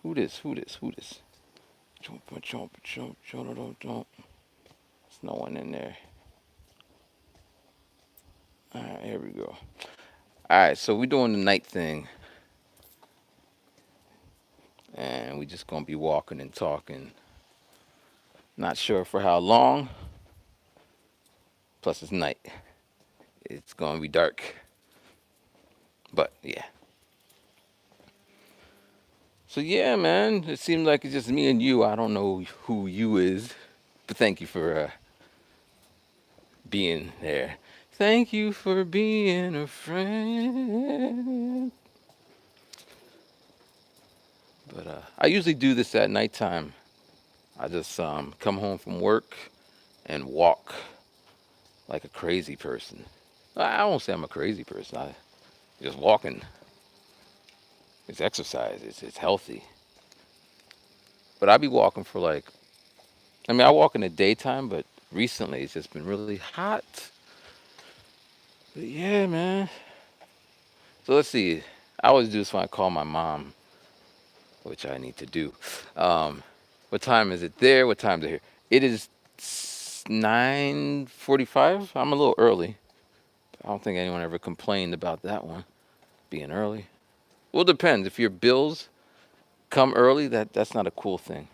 Who this? Who this? Who this? Jump, jump, jump, jump, jump, jump. There's no one in there. All right, here we go. All right, so we're doing the night thing, and we just gonna be walking and talking. Not sure for how long. Plus, it's night. It's gonna be dark. But yeah. So yeah, man. It seems like it's just me and you. I don't know who you is, but thank you for being there. Thank you for being a friend. But I usually do this at nighttime. I just come home from work and walk like a crazy person. I won't say I'm a crazy person. I just walking. It's exercise. It's healthy. But I be walking for like. I mean, I walk in the daytime, but recently it's just been really hot. But yeah, man. So let's see. I always do this when I call my mom, which I need to do. Um, what time is it there? What time is it here? It is 9:45. I'm a little early. I don't think anyone ever complained about that one being early. Well, it depends. If your bills come early, that's not a cool thing.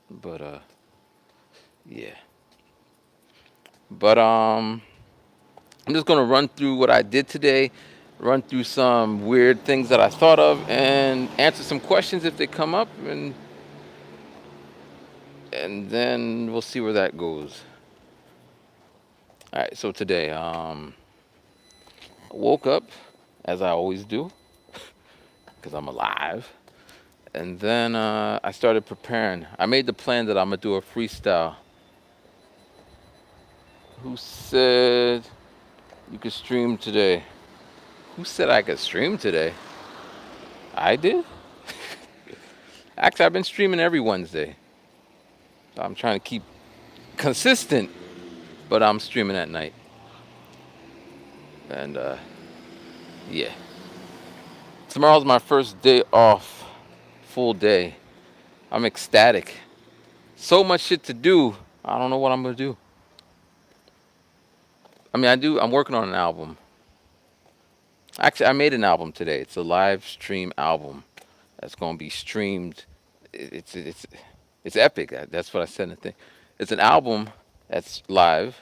But yeah. But I'm just gonna run through what I did today, run through some weird things that I thought of, and answer some questions if they come up, and then we'll see where that goes. All right. So today, I woke up as I always do because I'm alive, and then I started preparing. I made the plan that I'm gonna do a freestyle. Who said you could stream today? Who said I could stream today? I did. Actually, I've been streaming every Wednesday. I'm trying to keep consistent, but I'm streaming at night. And yeah, tomorrow's my first day off, full day. I'm ecstatic. So much shit to do. I don't know what I'm gonna do. I mean, I do. I'm working on an album. Actually, I made an album today. It's a live stream album that's gonna be streamed. It's epic. That's what I said in the thing. It's an album that's live,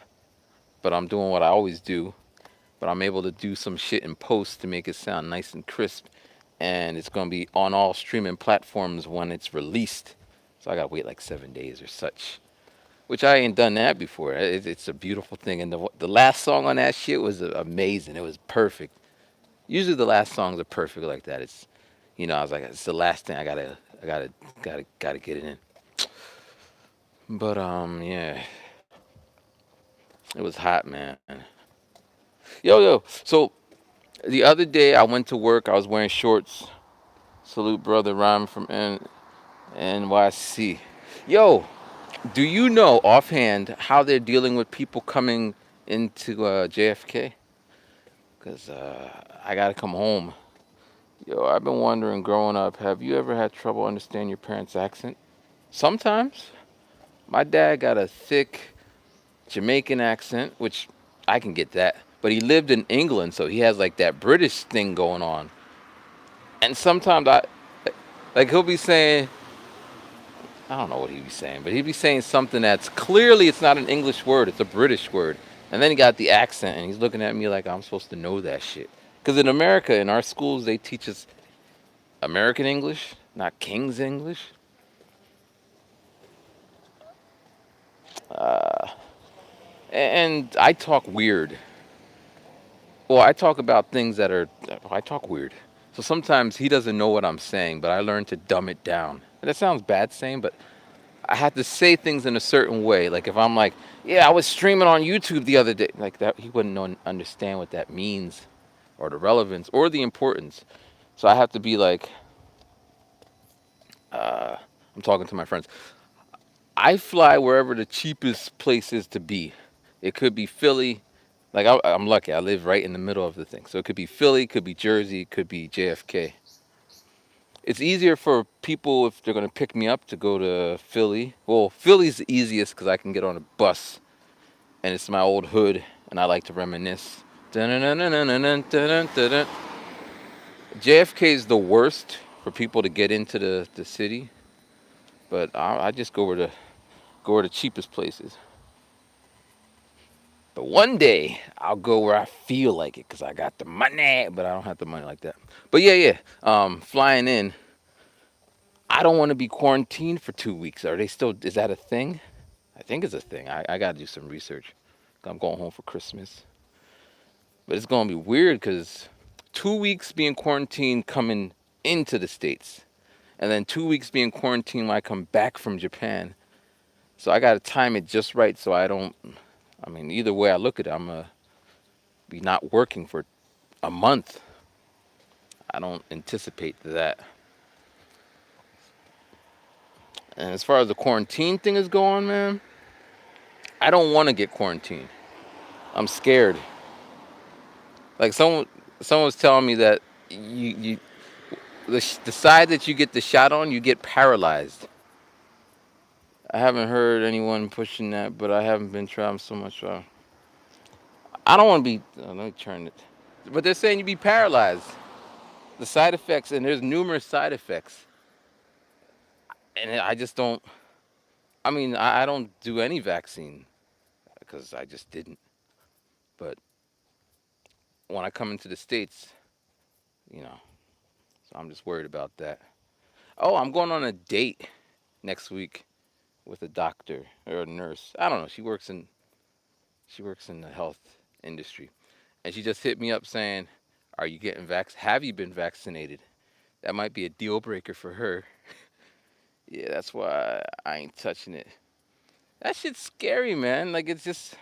but I'm doing what I always do. But I'm able to do some shit in post to make it sound nice and crisp, and it's gonna be on all streaming platforms when it's released. So I gotta wait like 7 days or such, which I ain't done that before. It's a beautiful thing, and the last song on that shit was amazing. It was perfect. Usually the last songs are perfect like that. It's, I was like, it's the last thing I gotta get it in. But yeah, it was hot, man. Yo. So the other day I went to work. I was wearing shorts. Salute, brother Rhyme from NYC. Yo, do you know offhand how they're dealing with people coming into JFK? Because I got to come home. Yo, I've been wondering growing up, have you ever had trouble understanding your parents' accent? Sometimes. My dad got a thick Jamaican accent, which I can get that. But he lived in England, so he has like that British thing going on. And sometimes like he'll be saying, I don't know what he'd be saying, but he'd be saying something that's clearly it's not an English word, it's a British word. And then he got the accent and he's looking at me like I'm supposed to know that shit. Because in America, in our schools, they teach us American English, not King's English. Uh, and I talk weird. Well, I talk about things I talk weird. So sometimes he doesn't know what I'm saying, but I learn to dumb it down. And that sounds bad saying, but I have to say things in a certain way. Like if I'm like, yeah, I was streaming on YouTube the other day, like that, he wouldn't understand what that means, or the relevance, or the importance. So I have to be like, I'm talking to my friends. I fly wherever the cheapest place is to be. It could be Philly. Like I'm lucky. I live right in the middle of the thing. So it could be Philly, could be Jersey, could be JFK. It's easier for people, if they're gonna pick me up to go to Philly, well, Philly's the easiest because I can get on a bus, and it's my old hood, and I like to reminisce. Dun-dun-dun-dun-dun-dun-dun-dun-dun. JFK is the worst for people to get into the city, but I just go where the cheapest place is. But one day I'll go where I feel like it because I got the money, but I don't have the money like that. But yeah, yeah. Flying in, I don't want to be quarantined for 2 weeks. Are they still? Is that a thing? I think it's a thing. I got to do some research. I'm going home for Christmas, but it's gonna be weird because 2 weeks being quarantined coming into the states, and then 2 weeks being quarantined when I come back from Japan. So I got to time it just right so I don't. I mean, either way I look at it, I'm gonna be not working for a month. I don't anticipate that. And as far as the quarantine thing is going, man, I don't want to get quarantined. I'm scared. Like someone was telling me that you the side that you get the shot on, you get paralyzed. I haven't heard anyone pushing that, but I haven't been traveling so much. I don't want to be. Let me turn it. But they're saying you be paralyzed. The side effects, and there's numerous side effects, and I just don't. I mean, I don't do any vaccine because I just didn't. But when I come into the states, you know, so I'm just worried about that. Oh, I'm going on a date next week with a doctor or a nurse. I don't know. She works in the health industry, and she just hit me up saying, "Are you getting Have you been vaccinated?" That might be a deal breaker for her. Yeah, that's why I ain't touching it. That shit's scary, man. Like it's just.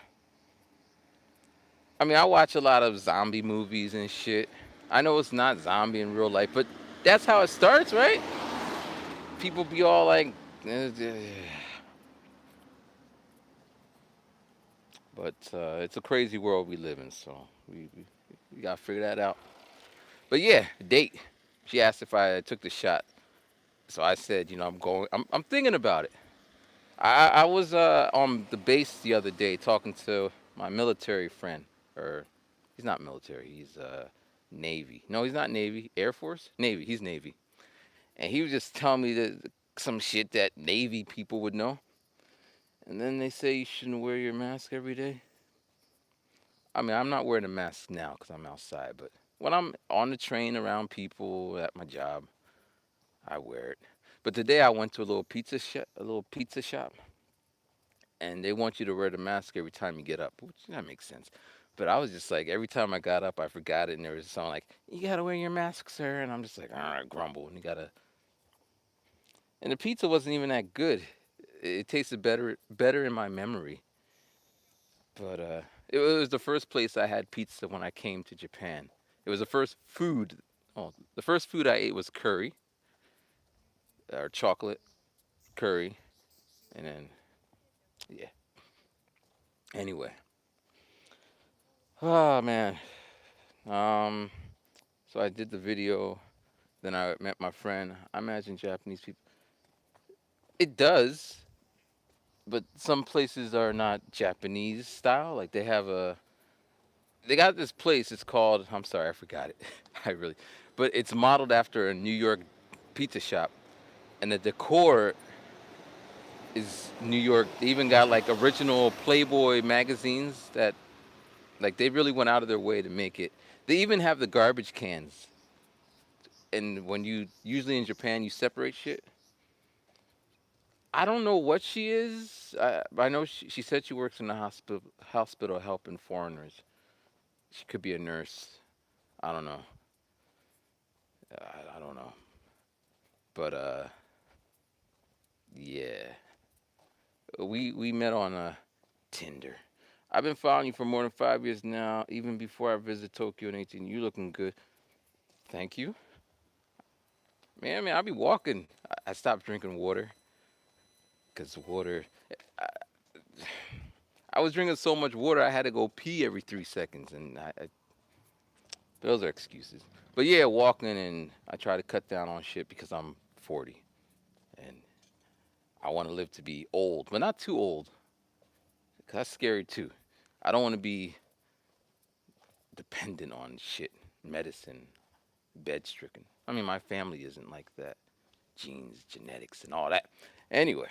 I mean, I watch a lot of zombie movies and shit. I know it's not zombie in real life, but that's how it starts, right? People be all like, but it's a crazy world we live in, so we gotta figure that out. But yeah, date. She asked if I took the shot, so I said, I'm going. I'm thinking about it. I was on the base the other day talking to my military friend, or he's not military. He's Navy. No, he's not Navy. Air Force? Navy. He's Navy. And he was just telling me that some shit that Navy people would know. And then they say you shouldn't wear your mask every day. I mean, I'm not wearing a mask now because I'm outside, but when I'm on the train around people at my job, I wear it. But today I went to a little pizza shop, and they want you to wear the mask every time you get up, which that makes sense. But I was just like, every time I got up, I forgot it, and there was someone like, "You gotta wear your mask, sir," and I'm just like, "All right, grumble," and you gotta. And the pizza wasn't even that good. It tasted better in my memory. But it was the first place I had pizza when I came to Japan. It was the first food. Oh, the first food I ate was curry or chocolate curry, and then yeah. Anyway, oh man. Um, so I did the video. Then I met my friend. I imagine Japanese people. It does, but some places are not Japanese style. Like they got this place. It's called. I'm sorry, I forgot it. I really, but it's modeled after a New York pizza shop, and the decor is New York. They even got like original Playboy magazines that like they really went out of their way to make it. They even have the garbage cans. And when you usually in Japan you separate shit. I don't know what she is. I know she said she works in the hospital helping foreigners. She could be a nurse. I don't know. I don't know. But yeah, we met on Tinder. I've been following you for more than 5 years now. Even before I visited Tokyo in 18, you looking good. Thank you, man. I be walking. I stopped drinking water because water. I, I was drinking so much water, I had to go pee every 3 seconds, and those are excuses. But yeah, walking and I try to cut down on shit because I'm 40. I want to live to be old, but not too old. 'Cause that's scary too. I don't want to be dependent on shit, medicine, bed stricken. I mean, my family isn't like that. Genes, genetics, and all that. Anyway,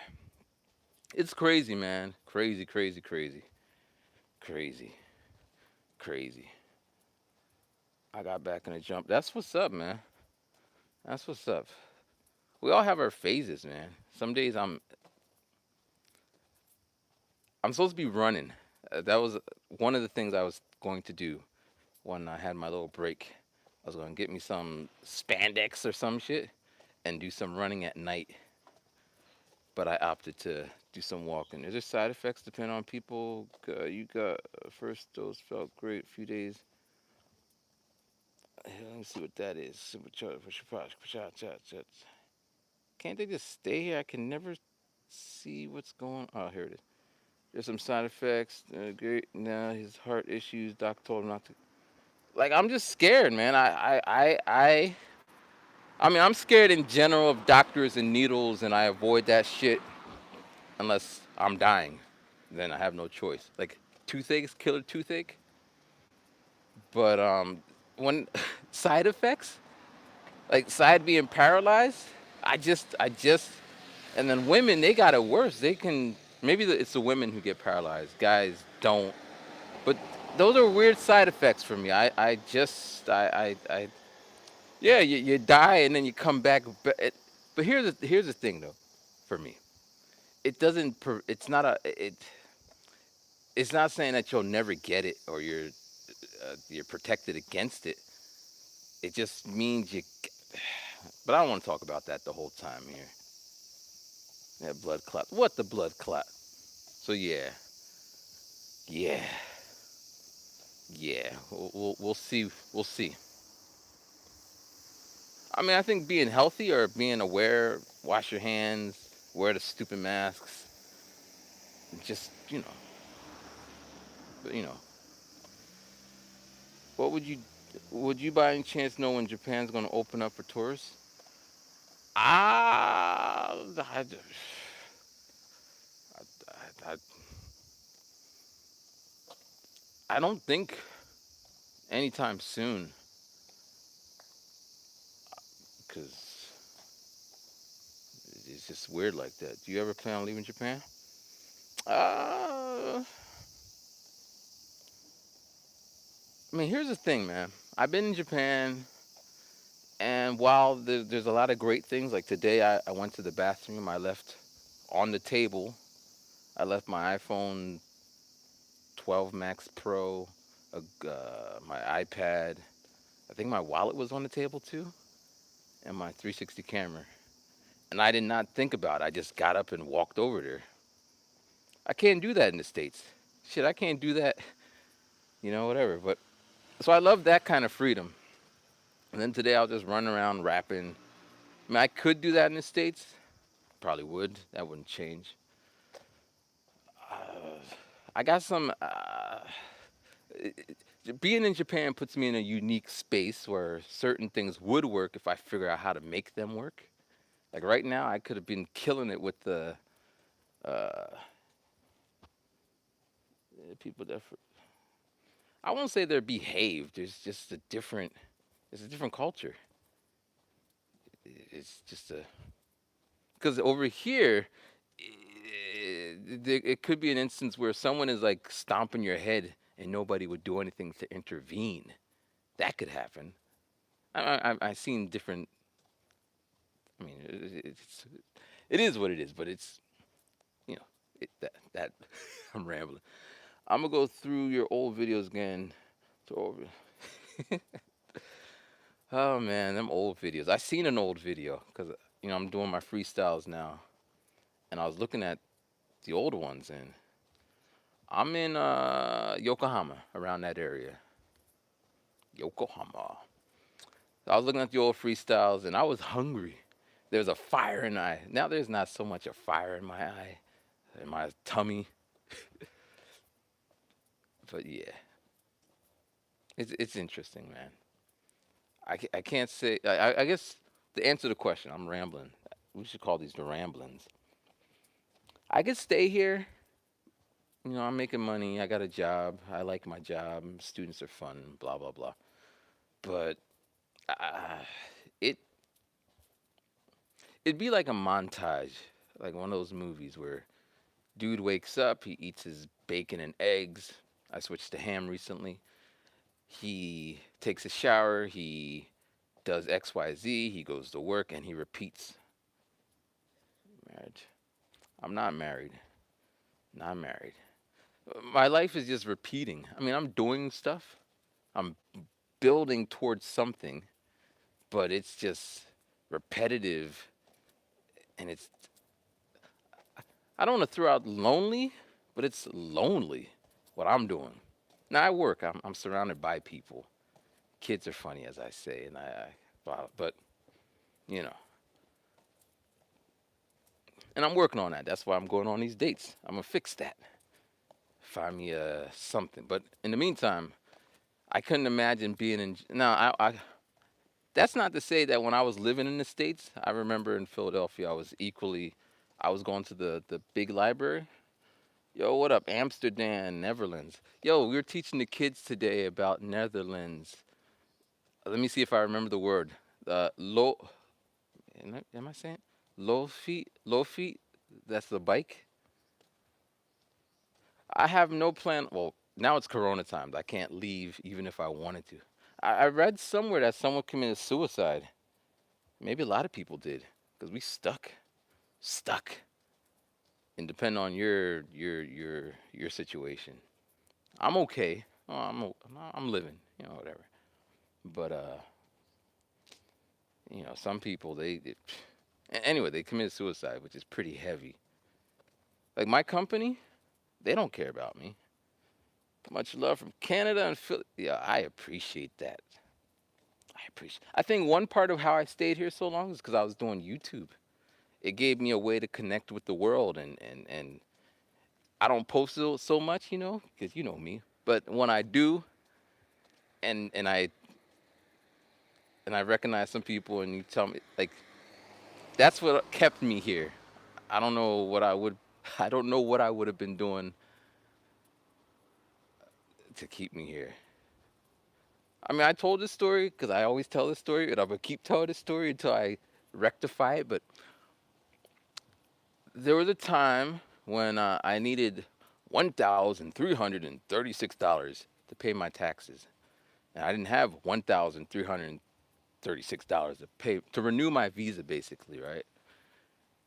it's crazy, man. Crazy, crazy, crazy, crazy, crazy. I got back in a jump. That's what's up, man. That's what's up. We all have our phases, man. Some days I'm supposed to be running. That was one of the things I was going to do when I had my little break. I was going to get me some spandex or some shit and do some running at night. But I opted to do some walking. Is there side effects depending on people? You got first dose, felt great. A few days. Let me see what that is. Can't they just stay here? I can never see what's going. Oh, here it is. There's some side effects. Great. Now his heart issues. Doc told him not to. Like I'm just scared, man. I mean, I'm scared in general of doctors and needles, and I avoid that shit unless I'm dying. Then I have no choice. Like toothaches, killer toothache. But when side effects, like side being paralyzed, I just, and then women they got it worse. They can maybe it's the women who get paralyzed. Guys don't. But those are weird side effects for me. I yeah, you die and then you come back. But here's the thing though, for me, it doesn't. It's not a. It's not saying that you'll never get it or you're protected against it. It just means you. But I don't want to talk about that the whole time here. That blood clot. What the blood clot? So yeah, yeah, yeah. We'll see. We'll see. I mean, I think being healthy or being aware, wash your hands, wear the stupid masks, just you know, what would you by any chance know when Japan's going to open up for tourists? Ah, I, I don't think anytime soon, because it's just weird like that. Do you ever plan on leaving Japan? Uh, I mean, here's the thing, man. I've been in Japan, and while there's a lot of great things, like today I went to the bathroom, I left on the table, I left my iPhone 12 Max Pro, my iPad. I think my wallet was on the table too, and my 360 camera. And I did not think about it. I just got up and walked over there. I can't do that in the States. Shit, I can't do that, whatever. But so I love that kind of freedom. And then today I'll just run around rapping. I mean, I could do that in the States. Probably would. That wouldn't change. Uh, I got some. Being in Japan puts me in a unique space where certain things would work if I figure out how to make them work. Like right now, I could have been killing it with the uh, people that. I won't say they're behaved. There's just a different. It's a different culture. It's just a because over here, it could be an instance where someone is like stomping your head and nobody would do anything to intervene. That could happen. I've seen different. I mean, it is what it is, but it's you know that I'm rambling. I'm gonna go through your old videos again. To over. Oh man, them old videos. I seen an old video because I'm doing my freestyles now, and I was looking at the old ones, and I'm in Yokohama, around that area. Yokohama. I was looking at the old freestyles, and I was hungry. There's a fire in my eye. Now there's not so much a fire in my eye, in my tummy, but yeah, it's interesting, man. I can't say. I guess to answer the question, I'm rambling. We should call these the ramblings. I could stay here. You know, I'm making money. I got a job. I like my job. Students are fun. Blah blah blah. But uh, it it'd be like a montage, like one of those movies where dude wakes up, he eats his bacon and eggs. I switched to ham recently. He takes a shower. He does X Y Z. He goes to work and he repeats. Marriage. I'm not married. Not married. My life is just repeating. I mean, I'm doing stuff. I'm building towards something, but it's just repetitive, and it's I don't want to throw out lonely, but it's lonely what I'm doing. Now I work. I'm surrounded by people. Kids are funny, as I say, and but you know, and I'm working on that. That's why I'm going on these dates. I'm gonna fix that. Find me something. But in the meantime, I couldn't imagine being in. Now I that's not to say that when I was living in the States, I remember in Philadelphia, I was going to the big library. Yo, what up, Amsterdam, Netherlands? Yo, we were teaching the kids today about Netherlands. Let me see if I remember the word. Low, am I saying? Low feet? That's the bike? I have no plan. Well, now it's Corona times. I can't leave even if I wanted to. I read somewhere that someone committed suicide. Maybe a lot of people did because we stuck. And depend on your situation. I'm okay. I'm living. You know, whatever. But you know, some people anyway, they committed suicide, which is pretty heavy. Like my company, they don't care about me. Much love from Canada and Philly. Yeah, I appreciate that. I think one part of how I stayed here so long is because I was doing YouTube. It gave me a way to connect with the world, and I don't post so much, you know, because you know me. But when I do, and and I and I recognize some people, and you tell me like that's what kept me here. I don't know what I would. I don't know what I would have been doing to keep me here. I mean, I told this story because I always tell this story, and I'm gonna keep telling this story until I rectify it. But there was a time when I needed $1,336 to pay my taxes, and I didn't have $1,336 to pay to renew my visa, basically, right?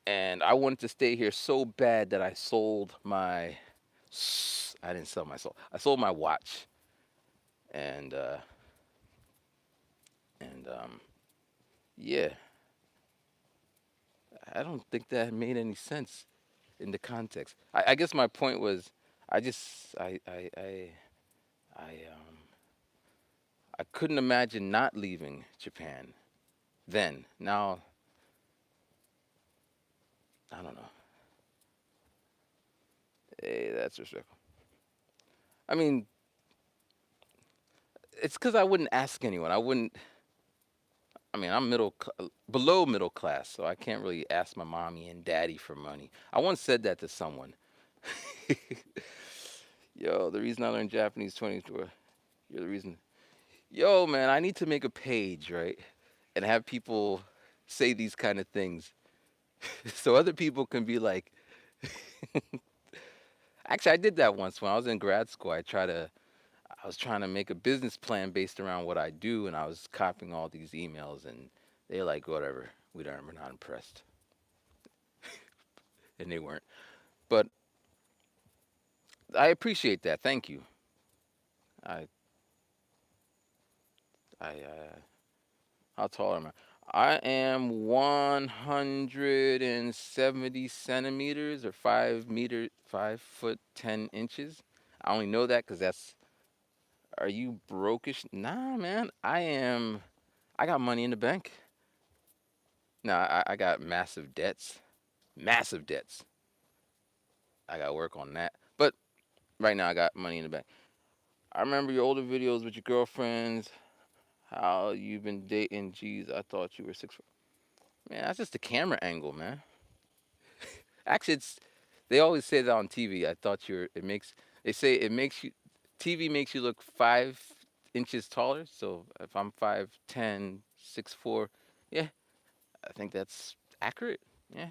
And I wanted to stay here so bad that I sold my. I didn't sell my soul. I sold my watch, and and yeah, I don't think that made any sense in the context. I guess my point was, I just I I couldn't imagine not leaving Japan then. Now I don't know. Hey, that's respectful. I mean, it's because I wouldn't ask anyone. I wouldn't. I mean, below middle class, so I can't really ask my mommy and daddy for money. I once said that to someone. Yo, the reason I learned Japanese 22, you're the reason. Yo, man, I need to make a page, right? And have people say these kind of things so other people can be like, actually, I did that once when I was in grad school. I was trying to make a business plan based around what I do, and I was copying all these emails, and they're like, whatever, we're not impressed. And they weren't. But I appreciate that. Thank you. I, how tall am I? I am 170 centimeters or 5 foot 10 inches. I only know that because that's. Are you brokish? Nah, man. I got money in the bank. Nah, I got massive debts. Massive debts. I got to work on that. But right now, I got money in the bank. I remember your older videos with your girlfriends. How you've been dating. Jeez, I thought you were 6 foot. Man, that's just the camera angle, man. Actually, They always say that on TV. I thought you're. It makes. They say it makes you. TV makes you look 5 inches taller. So if I'm 5'10", 6'4", yeah, I think that's accurate. Yeah.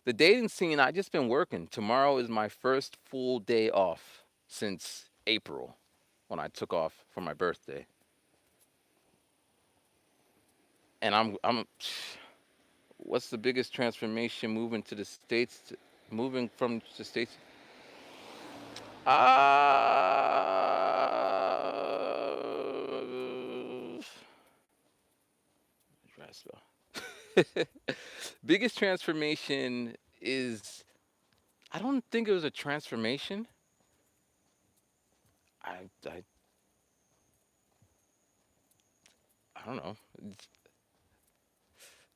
The dating scene. I just been working. Tomorrow is my first full day off since April, when I took off for my birthday, and I'm. What's the biggest transformation moving to the states? Moving from the states. Try to spell. Biggest transformation is, I don't think it was a transformation. I I don't know. It's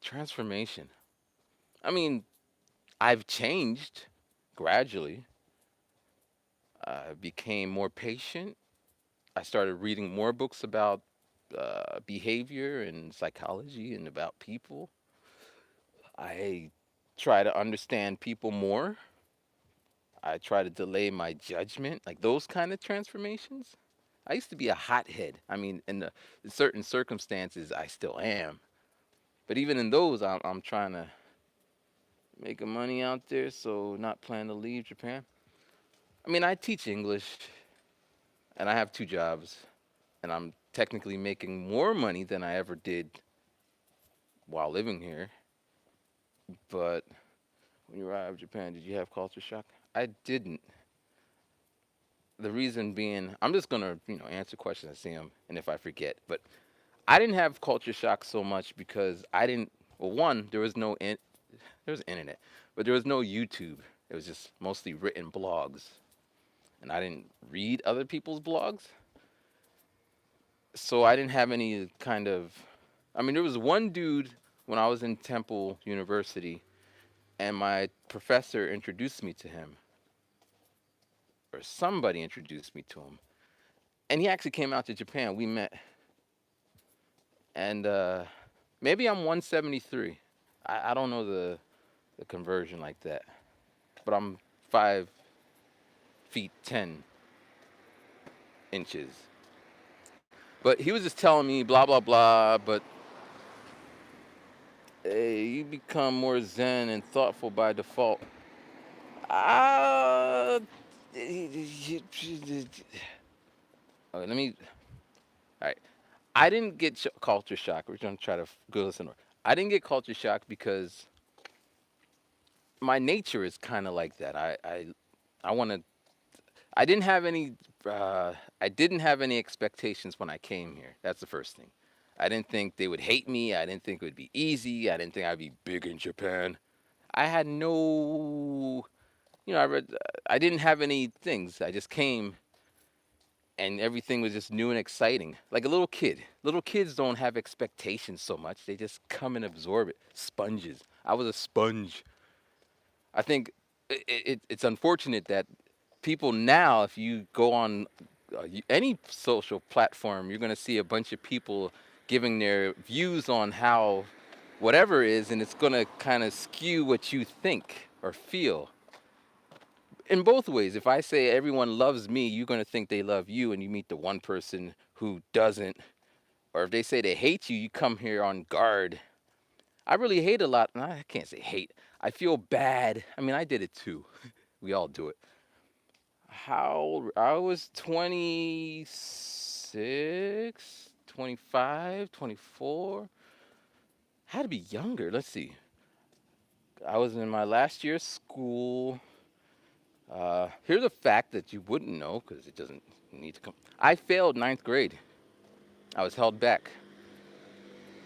transformation. I mean, I've changed gradually. I became more patient. I started reading more books about behavior and psychology and about people. I try to understand people more. I try to delay my judgment, like those kind of transformations. I used to be a hothead. I mean, in certain circumstances, I still am. But even in those, I'm trying to make money out there, so not plan to leave Japan. I mean, I teach English, and I have 2 jobs, and I'm technically making more money than I ever did while living here. But when you arrived in Japan, did you have culture shock? I didn't. The reason being, I'm just gonna, answer questions. I see them, and if I forget, but I didn't have culture shock so much because I didn't. Well, one, there was internet, but there was no YouTube. It was just mostly written blogs, and I didn't read other people's blogs, so I didn't have any kind of. I mean, there was one dude when I was in Temple University, and my professor introduced me to him, or somebody introduced me to him, and he actually came out to Japan. We met, and maybe I'm 173. I don't know the conversion like that, but I'm 5 feet 10 inches. But he was just telling me blah blah blah. But hey, you become more zen and thoughtful by default. Ah, okay, let me. All right, I didn't get culture shock. We're gonna try to go listen. I didn't get culture shock because my nature is kind of like that. I want to. I didn't have any. I didn't have any expectations when I came here. That's the first thing. I didn't think they would hate me. I didn't think it would be easy. I didn't think I'd be big in Japan. I had no. I read. I didn't have any things. I just came, and everything was just new and exciting. Like a little kid. Little kids don't have expectations so much. They just come and absorb it. Sponges. I was a sponge. I think it's unfortunate that people now, if you go on any social platform, you're going to see a bunch of people giving their views on how whatever is, and it's going to kind of skew what you think or feel. In both ways, if I say everyone loves me, you're going to think they love you, and you meet the one person who doesn't. Or if they say they hate you, you come here on guard. I really hate a lot. I can't say hate. I feel bad. I mean, I did it too. We all do it. How I was 26, 25, 24. Had to be younger. Let's see. I was in my last year of school. Here's a fact that you wouldn't know because it doesn't need to come. I failed ninth grade. I was held back.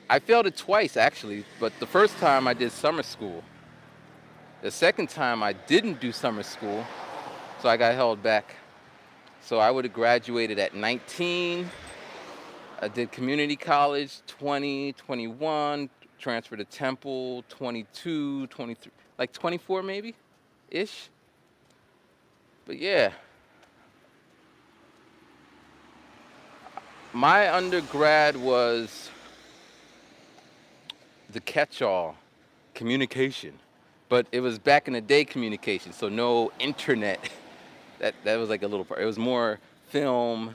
I failed it twice actually, but the first time I did summer school. The second time I didn't do summer school, so I got held back. So I would have graduated at 19. I did community college 20, 21, transferred to Temple 22, 23, like 24 maybe ish. But yeah, my undergrad was the catch all, communication. But it was back in the day communication, so no internet. That was like a little part. It was more film,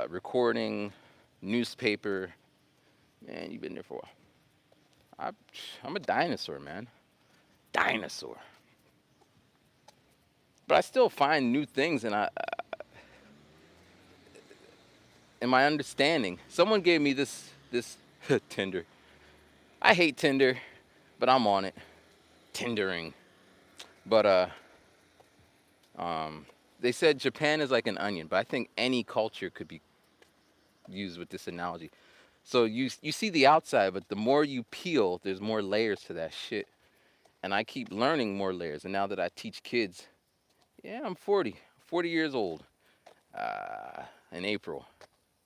recording, newspaper. Man, you've been there for a while. I, I'm a dinosaur, man. Dinosaur. But I still find new things, and in my understanding, someone gave me this Tinder. I hate Tinder, but I'm on it. Tindering. But they said Japan is like an onion, but I think any culture could be used with this analogy. So you see the outside, but the more you peel, there's more layers to that shit. And I keep learning more layers. And now that I teach kids, yeah, I'm 40, 40 years old. In April,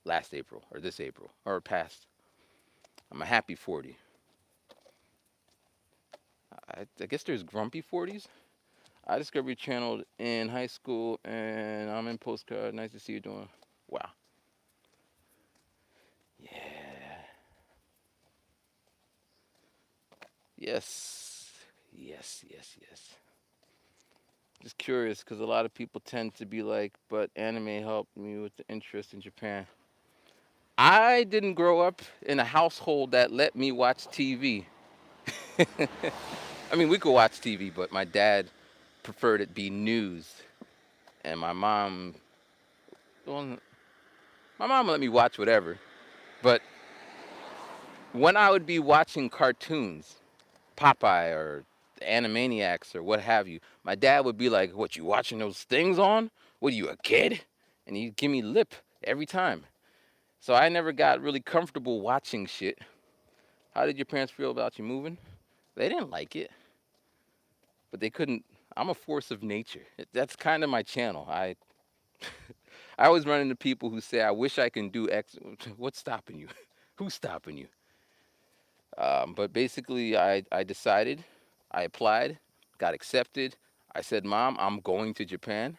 last April, or this April, or past. I'm a happy 40. I guess there's grumpy 40s. I discovered your channel in high school, and I'm in postcard. Nice to see you doing. Wow. Yeah. Yes. Yes. Yes. Yes. Just curious, because a lot of people tend to be like, but anime helped me with the interest in Japan. I didn't grow up in a household that let me watch TV. I mean, we could watch TV, but my dad preferred it be news, and well, my mom let me watch whatever. But when I would be watching cartoons, Popeye or the Animaniacs or what have you, my dad would be like, "What, you watching those things on? What are you, a kid?" And he'd give me lip every time. So I never got really comfortable watching shit. How did your parents feel about you moving? They didn't like it, but they couldn't. I'm a force of nature. That's kind of my channel. I always run into people who say, "I wish I can do X." What's stopping you? Who's stopping you? But basically, I decided, I applied, got accepted. I said, "Mom, I'm going to Japan."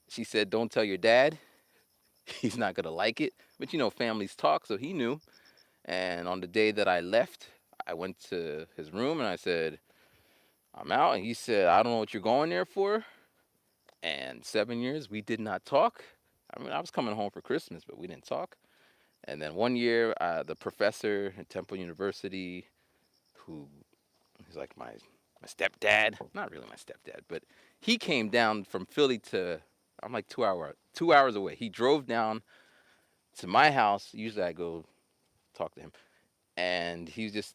She said, "Don't tell your dad. He's not gonna like it." But you know, families talk, so he knew. And on the day that I left, I went to his room and I said, "I'm out." And he said, "I don't know what you're going there for." And 7 years, we did not talk. I mean, I was coming home for Christmas, but we didn't talk. And then one year, the professor at Temple University, who is like my stepdad, not really my stepdad, but he came down from Philly to, I'm like 2 hours away. He drove down to my house. Usually I go talk to him, and he was just,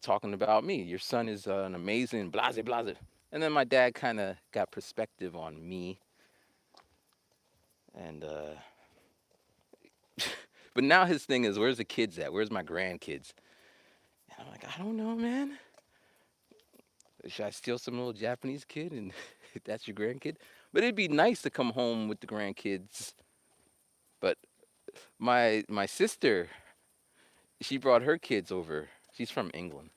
talking about me. Your son is an amazing blase blase. And then my dad kind of got perspective on me, and but now his thing is, where's the kids at? Where's my grandkids? And I'm like, I don't know, man. Should I steal some little Japanese kid and that's your grandkid? But it'd be nice to come home with the grandkids. But my sister, she brought her kids over. She's from England.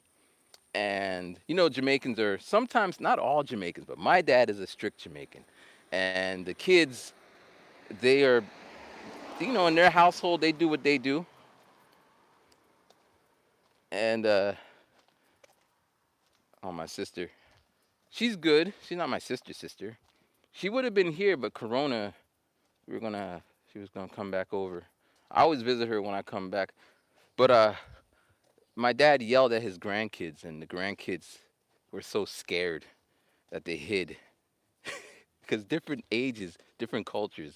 And Jamaicans are sometimes, not all Jamaicans, but my dad is a strict Jamaican. And the kids, they are, in their household, they do what they do. And oh, my sister, she's good. She's not my sister's sister. She would have been here, but Corona, we were gonna, she was gonna come back over. I always visit her when I come back. But my dad yelled at his grandkids, and the grandkids were so scared that they hid. Because different ages, different cultures.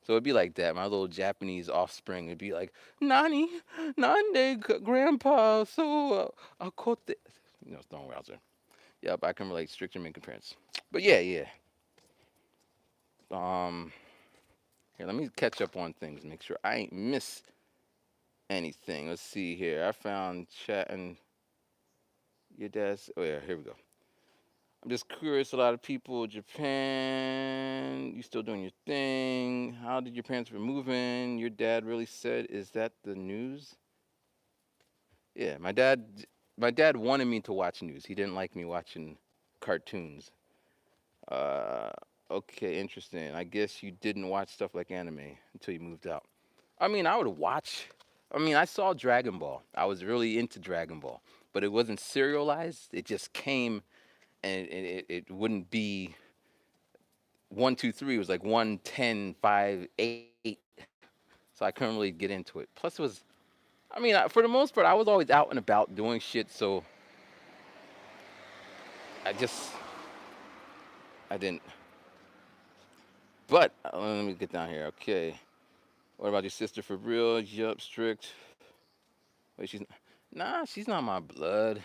So it'd be like that. My little Japanese offspring would be like, "Nani, nande, grandpa, so akote." Throwing words there. Yep, I can relate. Strict Jamaican parents. But yeah, yeah. Um, Here, let me catch up on things. Make sure I ain't miss anything. Let's see here. I found chat and your dad's. Oh yeah, here we go. I'm just curious. A lot of people, Japan. You still doing your thing? How did your parents were moving? Your dad really said, "Is that the news?" Yeah, My dad wanted me to watch news. He didn't like me watching cartoons. Uh, okay, interesting. I guess you didn't watch stuff like anime until you moved out. I mean, I would watch. I mean, I saw Dragon Ball. I was really into Dragon Ball. but it wasn't serialized. It just came, and it wouldn't be 1, 2, 3. It was like 1, 10, 5, 8. So I couldn't really get into it. Plus, it was, I mean, for the most part, I was always out and about doing shit. So I just, I didn't. But let me get down here. Okay. What about your sister for real? Yup, strict. Wait, nah, she's not my blood.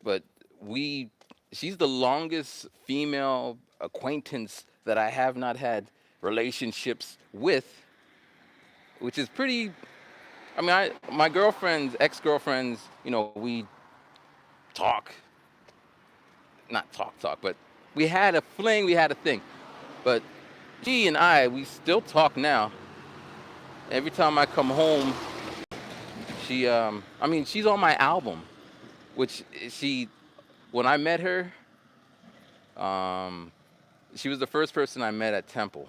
But we, she's the longest female acquaintance that I have not had relationships with, which is pretty. I mean, my girlfriends, ex-girlfriends, we talk, not talk, but we had a fling, we had a thing. But she and we still talk now. Every time I come home, I mean, she's on my album, which when I met her, um, she was the first person I met at Temple.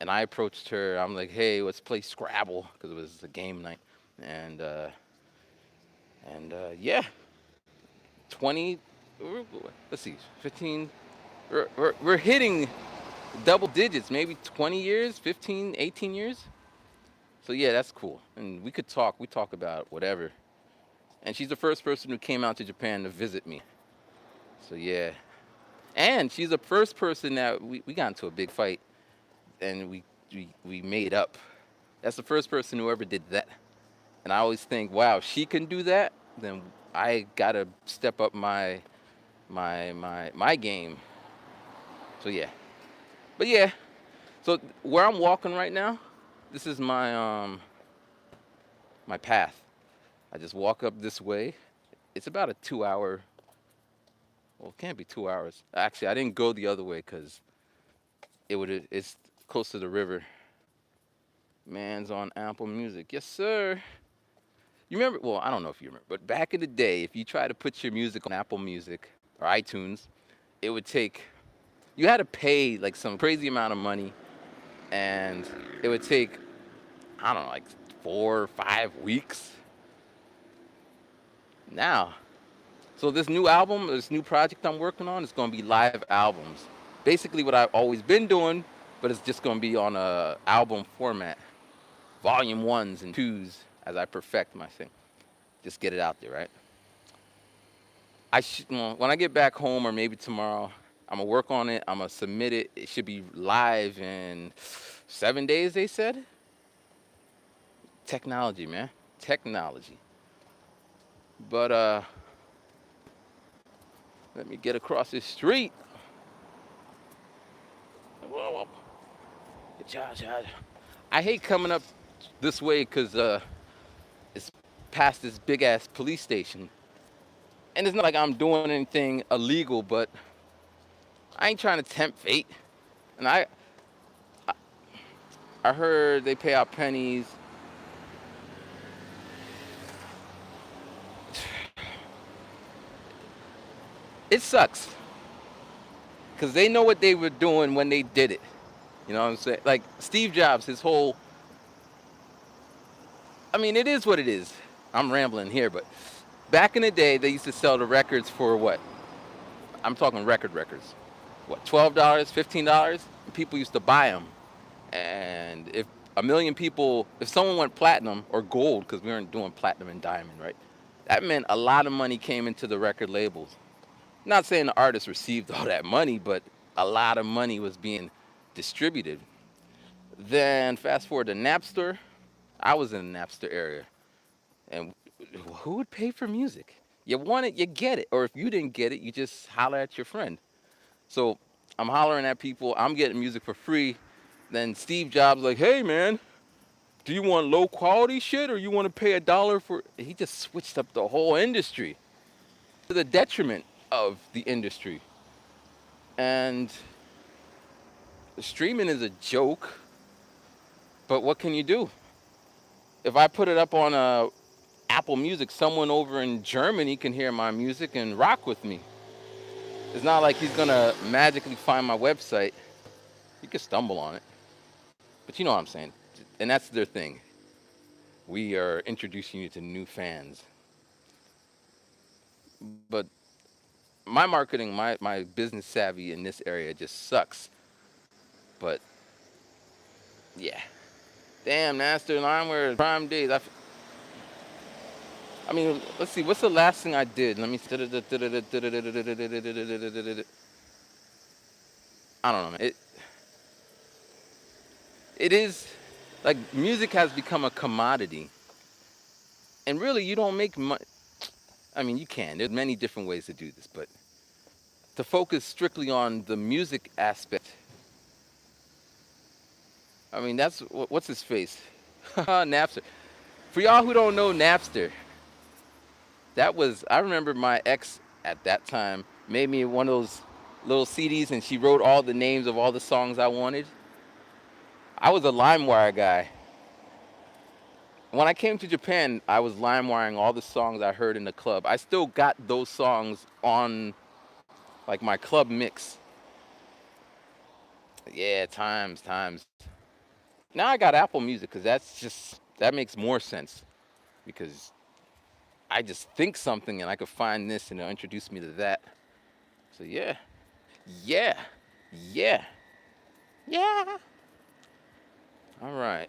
And I approached her. I'm like, hey, let's play Scrabble, because it was a game night. And, yeah, 20, let's see, 15, we're hitting double digits, maybe 20 years, 15, 18 years. So yeah, that's cool. And we talk about whatever. And she's the first person who came out to Japan to visit me. So yeah. And she's the first person that we got into a big fight, and we made up. That's the first person who ever did that. And I always think, wow, if she can do that, then I gotta step up my game. So yeah. But yeah, so where I'm walking right now, this is my path. I just walk up this way. It's about a 2 hour. Well, it can't be 2 hours. Actually, I didn't go the other way because it's close to the river. Man's on Apple Music. Yes, sir. You remember? Well, I don't know if you remember, but back in the day, if you try to put your music on Apple Music or iTunes, it would take. You had to pay like some crazy amount of money, and it would take, I don't know, like 4 or 5 weeks. Now, so this new album, this new project I'm working on, is going to be live albums. Basically, what I've always been doing, but it's just going to be on a album format, volume ones and twos, as I perfect my thing. Just get it out there, right? Well, when I get back home, or maybe tomorrow, I'm gonna work on it. I'm gonna submit it. It should be live in 7 days. They said. Technology, man, technology. But let me get across this street. Whoa, whoa. I hate coming up this way because it's past this big ass police station, and it's not like I'm doing anything illegal, but I ain't trying to tempt fate. And I heard they pay out pennies. It sucks because they know what they were doing when they did it. You know what I'm saying? Like Steve Jobs, his whole. I mean, it is what it is. I'm rambling here, but back in the day, they used to sell the records for what? I'm talking records. What, $12, $15? And people used to buy them. And if a million people, if someone went platinum or gold, because we weren't doing platinum and diamond, right? That meant a lot of money came into the record labels. Not saying the artist received all that money, but a lot of money was being distributed. Then fast forward to Napster. I was in the Napster area, and who would pay for music? You want it, you get it, or if you didn't get it, you just holler at your friend. So I'm hollering at people. I'm getting music for free. Then Steve Jobs like, hey man, do you want low quality shit or you want to pay $1 for? He just switched up the whole industry to the detriment of the industry. And streaming is a joke, but what can you do? If I put it up on Apple Music, someone over in Germany can hear my music and rock with me. It's not like he's gonna magically find my website. You could stumble on it, but you know what I'm saying. And that's their thing. We are introducing you to new fans. But my marketing, my business savvy in this area just sucks. But yeah, damn, Naster, Limeware, Prime Days. I mean, let's see. What's the last thing I did? Let me. I don't know, man. It is like music has become a commodity, and really, you don't make money. I mean, you can. There's many different ways to do this, but to focus strictly on the music aspect, I mean, that's what's his face, Napster. For y'all who don't know Napster, that was I remember my ex at that time made me one of those little CDs, and she wrote all the names of all the songs I wanted. I was a LimeWire guy. When I came to Japan, I was LimeWiring all the songs I heard in the club. I still got those songs on like my club mix. Yeah, times. Now I got Apple Music because that makes more sense because I just think something and I could find this and it'll introduce me to that. So yeah, yeah, yeah. All right.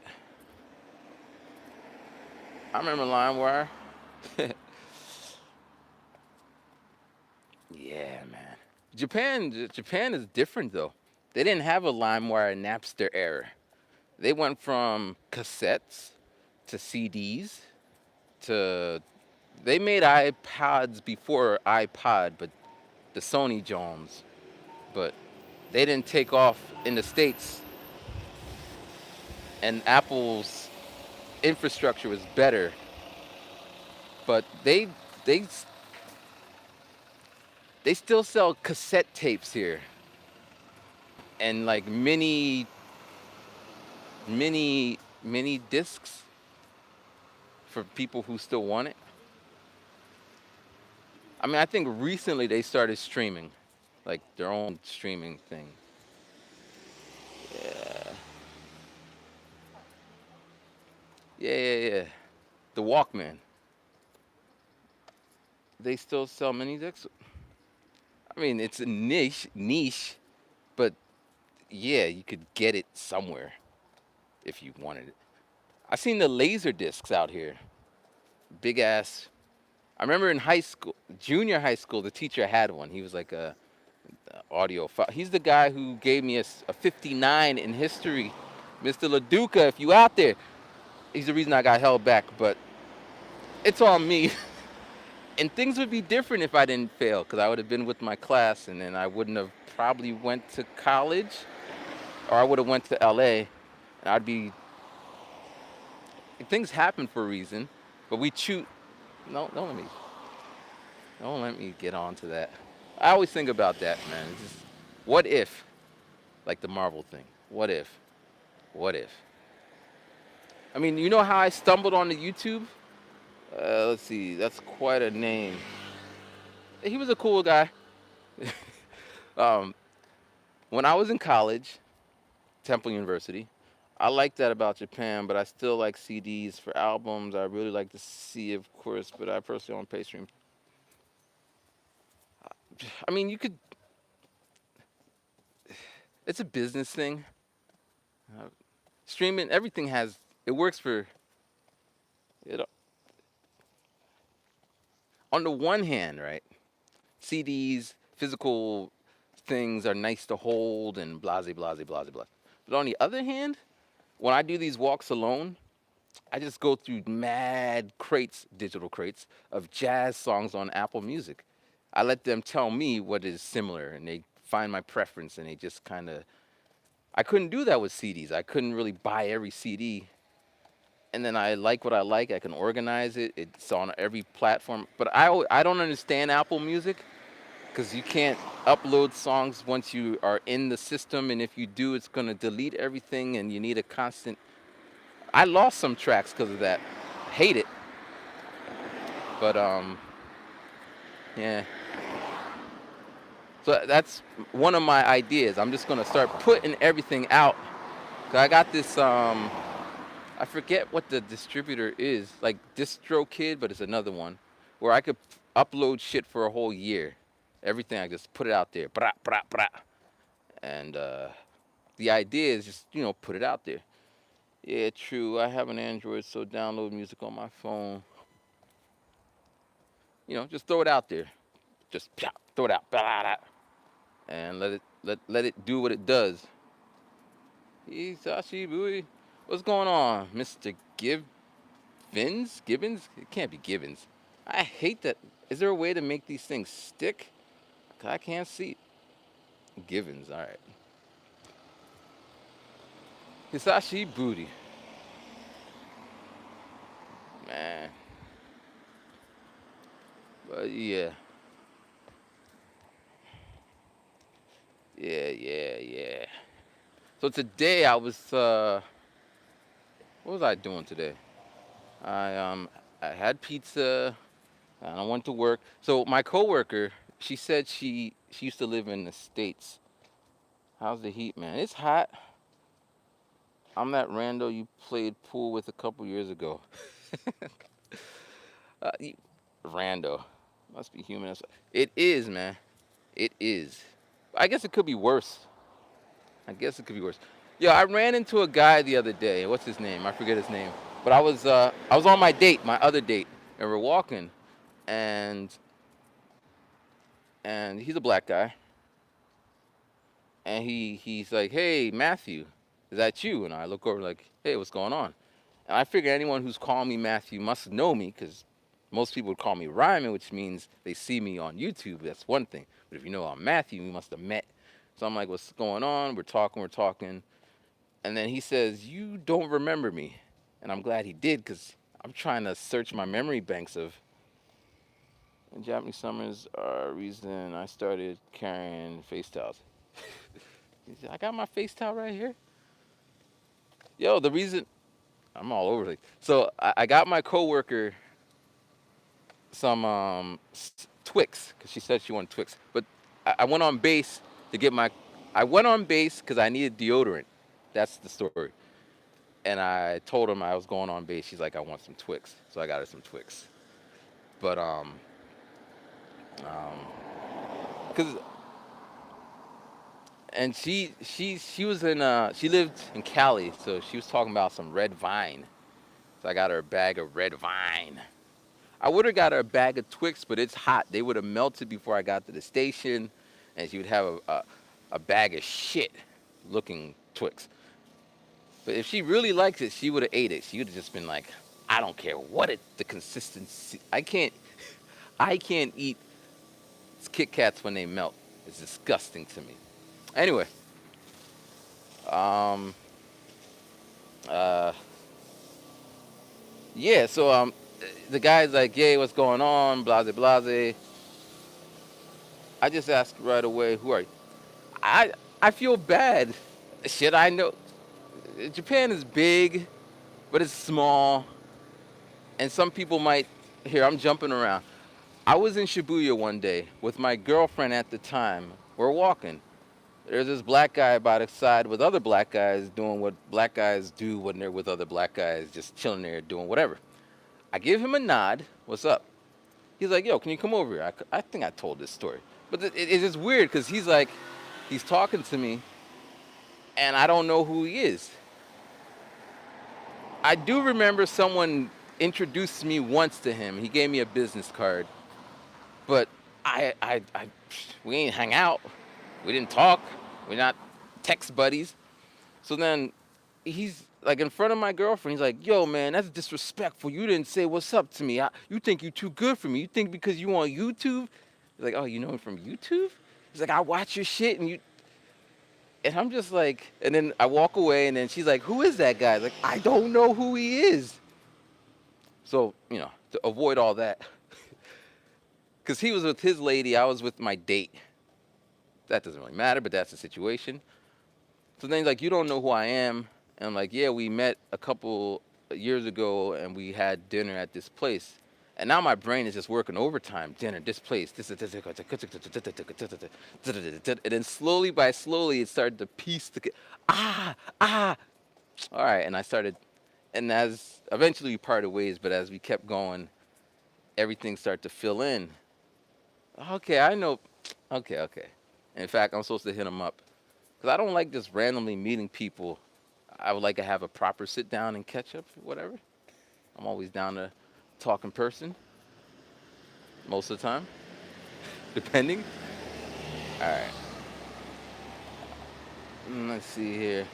I remember LimeWire. Yeah, man. Japan is different though. They didn't have a LimeWire Napster era. They went from cassettes to CDs to they made iPods before iPod, but the Sony Jones. But they didn't take off in the States, and Apple's infrastructure was better. But they they still sell cassette tapes here and like mini discs for people who still want it. I mean, I think recently they started streaming, like their own streaming thing. Yeah, yeah. The Walkman. They still sell mini discs. I mean, it's a niche, but yeah, you could get it somewhere if you wanted it. I seen the laser discs out here, big ass. I remember in high school, junior high school, the teacher had one. He was like a He's the guy who gave me a 59 in history, Mr. LaDuca. If you out there, he's the reason I got held back. But it's on me. And things would be different if I didn't fail, because I would have been with my class, and then I wouldn't have probably went to college, or I would have went to LA, and I'd be. Things happen for a reason, but we choose. No, don't let me get on to that. I always think about that, man. It's just, what if, like the Marvel thing? What if? What if? I mean, you know how I stumbled on the YouTube? Let's see. That's quite a name. He was a cool guy. um, when I was in college, Temple University, I like that about Japan, but I still like CDs for albums. I really like to see, of course, but I personally don't pay stream. I mean, you could. It's a business thing. Uh, Streaming, everything has. It works for. It, on the one hand, right? CDs, physical things are nice to hold and blah, blah, blah, blah, blah. But on the other hand, when I do these walks alone, I just go through mad crates, digital crates, of jazz songs on Apple Music. I let them tell me what is similar, and they find my preference, and they just kind of. I couldn't do that with CDs. I couldn't really buy every CD, and then I like what I like. I can organize it. It's on every platform. But I don't understand Apple Music because you can't upload songs once you are in the system, and if you do, it's gonna delete everything, and you need a constant. I lost some tracks because of that. Hate it, but yeah. So that's one of my ideas. I'm just gonna start putting everything out. 'Cause I got this I forget what the distributor is, like DistroKid, but it's another one where I could upload shit for a whole year. Everything I just put it out there. Brah, brah, brah. And the idea is just, put it out there. Yeah, true. I have an Android, so download music on my phone. Just throw it out there. Just throw it out. Blah, blah, blah, and let it do what it does. Hisashi Bui. What's going on, Mr. Gibbons? Gibbons? It can't be Gibbons. I hate that. Is there a way to make these things stick? 'Cause I can't see. Givens, all right. Hisashi Booty. Man. But yeah. Yeah, yeah, yeah. So today I was what was I doing today? I had pizza and I went to work. So my coworker, she said she used to live in the States. How's the heat, man? It's hot. I'm that rando you played pool with a couple years ago. uh, you- Rando. Must be human. It is, man. It is. I guess it could be worse. I guess it could be worse. Yeah, I ran into a guy the other day. What's his name? I forget his name. But I was on my date, my other date, and we're walking, and and he's a black guy, and he's like, "Hey, Matthew, is that you?" And I look over like, "Hey, what's going on?" And I figure anyone who's calling me Matthew must know me because most people would call me Ryman, which means they see me on YouTube. That's one thing. But if you know I'm Matthew, we must have met. So I'm like, "What's going on?" We're talking. And then he says, "You don't remember me." And I'm glad he did because I'm trying to search my memory banks of. And Japanese summers are a reason I started carrying face towels. He said, I got my face towel right here. Yo, the reason I'm all over it. So I got my coworker some Twix because she said she wanted Twix. But I went on base to get my. I went on base because I needed deodorant. That's the story. And I told him I was going on base. She's like, I want some Twix, so I got her some Twix. But cause and she was in she lived in Cali, so she was talking about some red vine. So I got her a bag of red vine. I would have got her a bag of Twix, but it's hot. They would have melted before I got to the station, and she would have a bag of shit looking Twix. But if she really likes it, she would have ate it. She would have just been like, I don't care what the consistency. I can't eat Kit Kats when they melt. It's disgusting to me. Anyway, um, uh, yeah. So the guy's like, "Yay, what's going on?" Blase, blase. I just asked right away, "Who are you?" I feel bad. Shit, I know. Japan is big, but it's small, and some people might. Here, I'm jumping around. I was in Shibuya one day with my girlfriend at the time. We're walking. There's this black guy by the side with other black guys doing what black guys do when they're with other black guys, just chilling there doing whatever. I give him a nod. What's up? He's like, yo, can you come over here? I think I told this story. But it's just weird because he's talking to me and I don't know who he is. I do remember someone introduced me once to him. He gave me a business card. But we ain't hang out. We didn't talk. We're not text buddies. So then he's like in front of my girlfriend. He's like, "Yo, man, that's disrespectful. You didn't say what's up to me. You think you too good for me. You think because you on YouTube?" He's like, "Oh, you know him from YouTube?" He's like, "I watch your shit and you." And I'm just like, and then I walk away, and then she's like, "Who is that guy?" Like, I don't know who he is. So to avoid all that, because he was with his lady, I was with my date. That doesn't really matter, but that's the situation. So then he's like, "You don't know who I am." And I'm like, "Yeah, we met a couple years ago and we had dinner at this place." And now my brain is just working overtime. Dinner, this place, this, and then slowly by slowly it started to piece the ah. All right, and I started, and as eventually we parted ways, but as we kept going, everything started to fill in. Okay, I know. Okay, okay. In fact, I'm supposed to hit him up because I don't like just randomly meeting people. I would like to have a proper sit down and catch up, whatever. I'm always down to talk in person most of the time, depending. All right. Let's see here.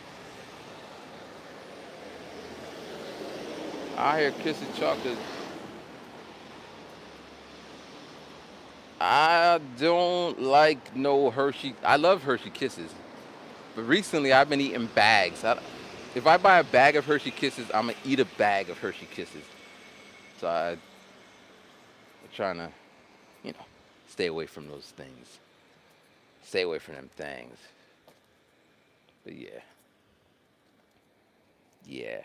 I hear Kissy Chocolate. I don't like no Hershey. I love Hershey Kisses, but recently I've been eating bags. If I buy a bag of Hershey Kisses, I'm gonna eat a bag of Hershey Kisses. So I'm trying to, you know, stay away from those things. Stay away from them things. But yeah, yeah,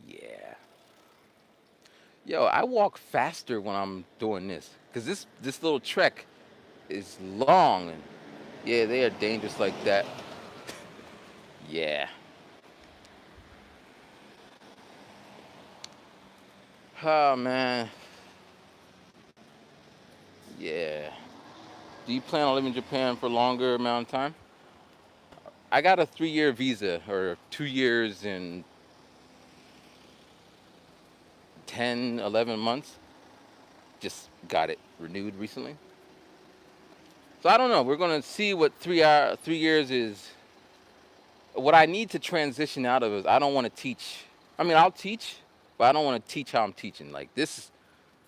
yeah. Yo, I walk faster when I'm doing this, cause this little trek is long, and yeah, they are dangerous like that. Yeah. Oh man. Yeah. Do you plan on living in Japan for a longer amount of time? I got a 3 year visa, or 2 years and 10, 11 months. Just got it renewed recently. So I don't know. We're gonna see what 3 years is. What I need to transition out of is I don't want to teach. I mean, I'll teach, but I don't want to teach how I'm teaching. Like this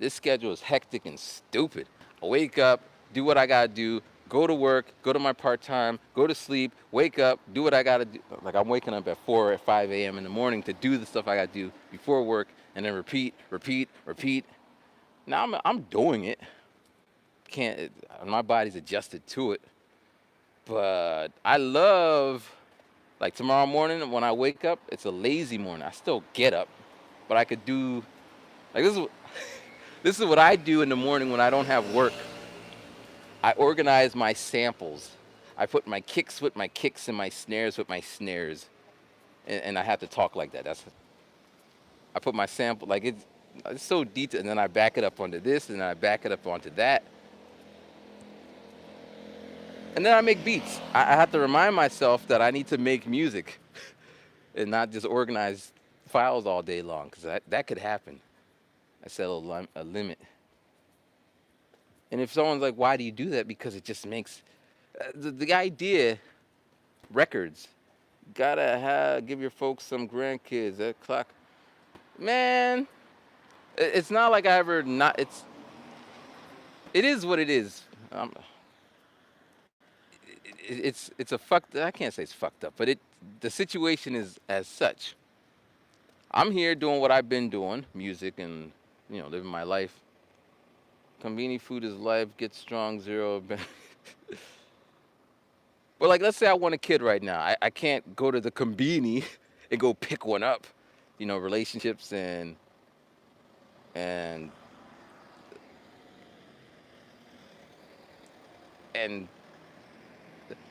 schedule is hectic and stupid. I wake up, do what I gotta do, go to work, go to my part time, go to sleep, wake up, do what I gotta do. Like I'm waking up at 4 or 5 a.m. in the morning to do the stuff I gotta do before work, and then repeat, repeat, repeat. Now I'm doing it. Can't My body's adjusted to it, but I love like tomorrow morning when I wake up. It's a lazy morning. I still get up, but I could do like this is what I do in the morning when I don't have work. I organize my samples. I put my kicks with my kicks and my snares with my snares, and I have to talk like that. I put my sample like it's so detailed, and then I back it up onto this, and then I back it up onto that, and then I make beats. I have to remind myself that I need to make music and not just organize files all day long, because that could happen. I set a limit. And if someone's like, "Why do you do that?" Because it just makes the idea records. Gotta give your folks some grandkids. That clock, man. It's not like I ever not. It is what it is. It's a fucked. I can't say it's fucked up, but the situation is as such. I'm here doing what I've been doing, music and living my life. Convenient food is life. Get strong. Zero. But like, let's say I want a kid right now. I can't go to the combini and go pick one up. Relationships and and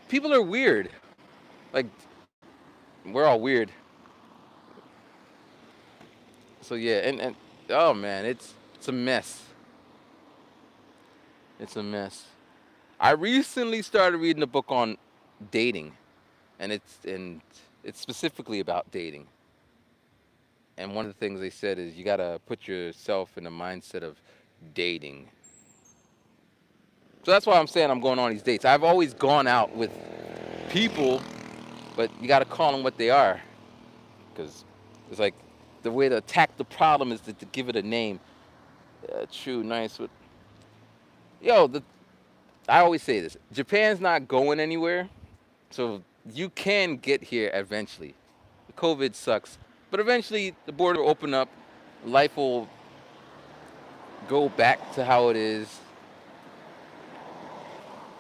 people are weird. Like we're all weird. So yeah, and oh man, it's a mess. It's a mess. I recently started reading a book on dating, and it's specifically about dating. And one of the things they said is you gotta put yourself in the mindset of dating. So that's why I'm saying I'm going on these dates. I've always gone out with people, but you gotta call them what they are, because it's like the way to attack the problem is to give it a name. True, nice. Yo, I always say this: Japan's not going anywhere, so you can get here eventually. COVID sucks, but eventually the border will open up. Life will go back to how it is,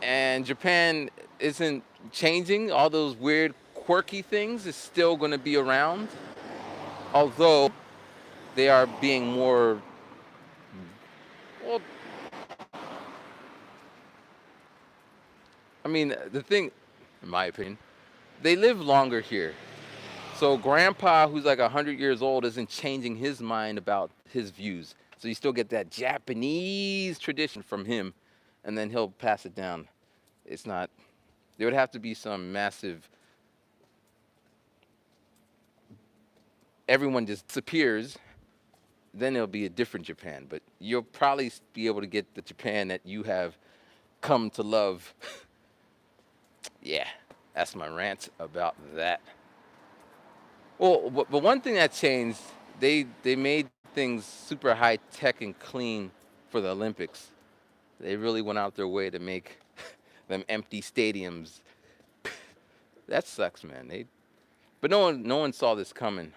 and Japan isn't changing. All those weird, quirky things is still going to be around, although they are being more. Well, I mean, the thing, in my opinion, they live longer here. So grandpa, who's like 100 years old, isn't changing his mind about his views. So you still get that Japanese tradition from him, and then he'll pass it down. It's not. There would have to be some massive. Everyone just disappears. Then it'll be a different Japan. But you'll probably be able to get the Japan that you have come to love. Yeah, that's my rant about that. Well, but one thing that changed, they made things super high tech and clean for the Olympics. They really went out their way to make them empty stadiums. That sucks, man. But no one saw this coming.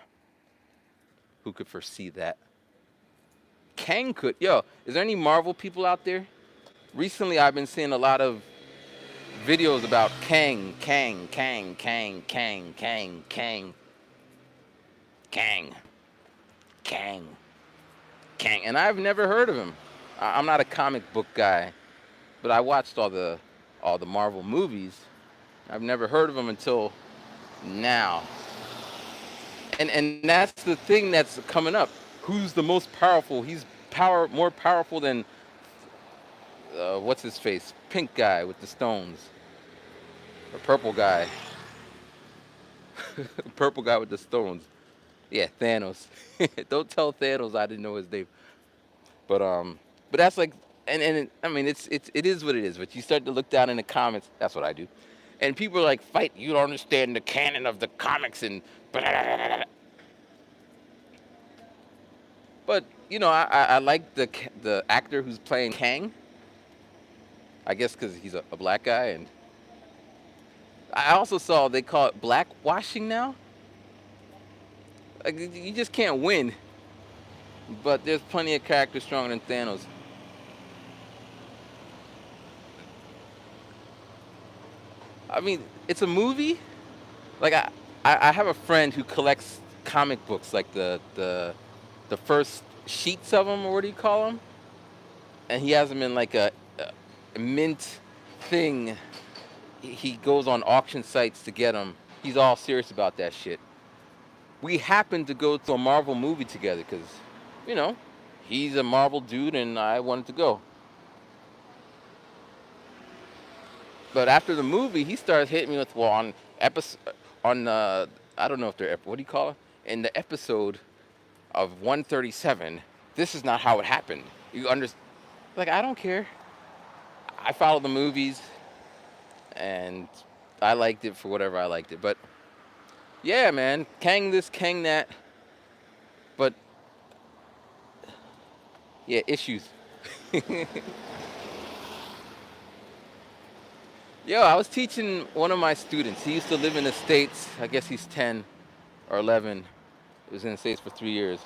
Who could foresee that? Kang could. Yo, is there any Marvel people out there? Recently, I've been seeing a lot of videos about Kang, Kang, Kang, Kang, Kang, Kang, Kang, Kang, Kang, Kang, and I've never heard of him. I'm not a comic book guy, but I watched all the Marvel movies. I've never heard of him until now. And that's the thing that's coming up. Who's the most powerful? He's more powerful than what's his face? Pink guy with the stones, or purple guy, purple guy with the stones. Yeah, Thanos. Don't tell Thanos I didn't know his name. But that's like, I mean, it is what it is. But you start to look down in the comments. That's what I do, and people are like, "Fight! You don't understand the canon of the comics." And but I like the actor who's playing Kang. I guess because he's a black guy, and I also saw they call it blackwashing now. Like you just can't win. But there's plenty of characters stronger than Thanos. I mean, it's a movie. Like I have a friend who collects comic books, like the first sheets of them, or what do you call them? And he has them in like a mint thing. He goes on auction sites to get them. He's all serious about that shit. We happened to go to a Marvel movie together because, you know, he's a Marvel dude and I wanted to go. But after the movie, he started hitting me with, well, on episode, on I don't know if they're what do you call it? In the episode of 137, this is not how it happened. You understand? Like I don't care. I follow the movies, and I liked it for whatever I liked it. But yeah, man, Kang this, Kang that. But yeah, issues. Yo, I was teaching one of my students. He used to live in the States. I guess he's 10 or 11. He was in the States for 3 years.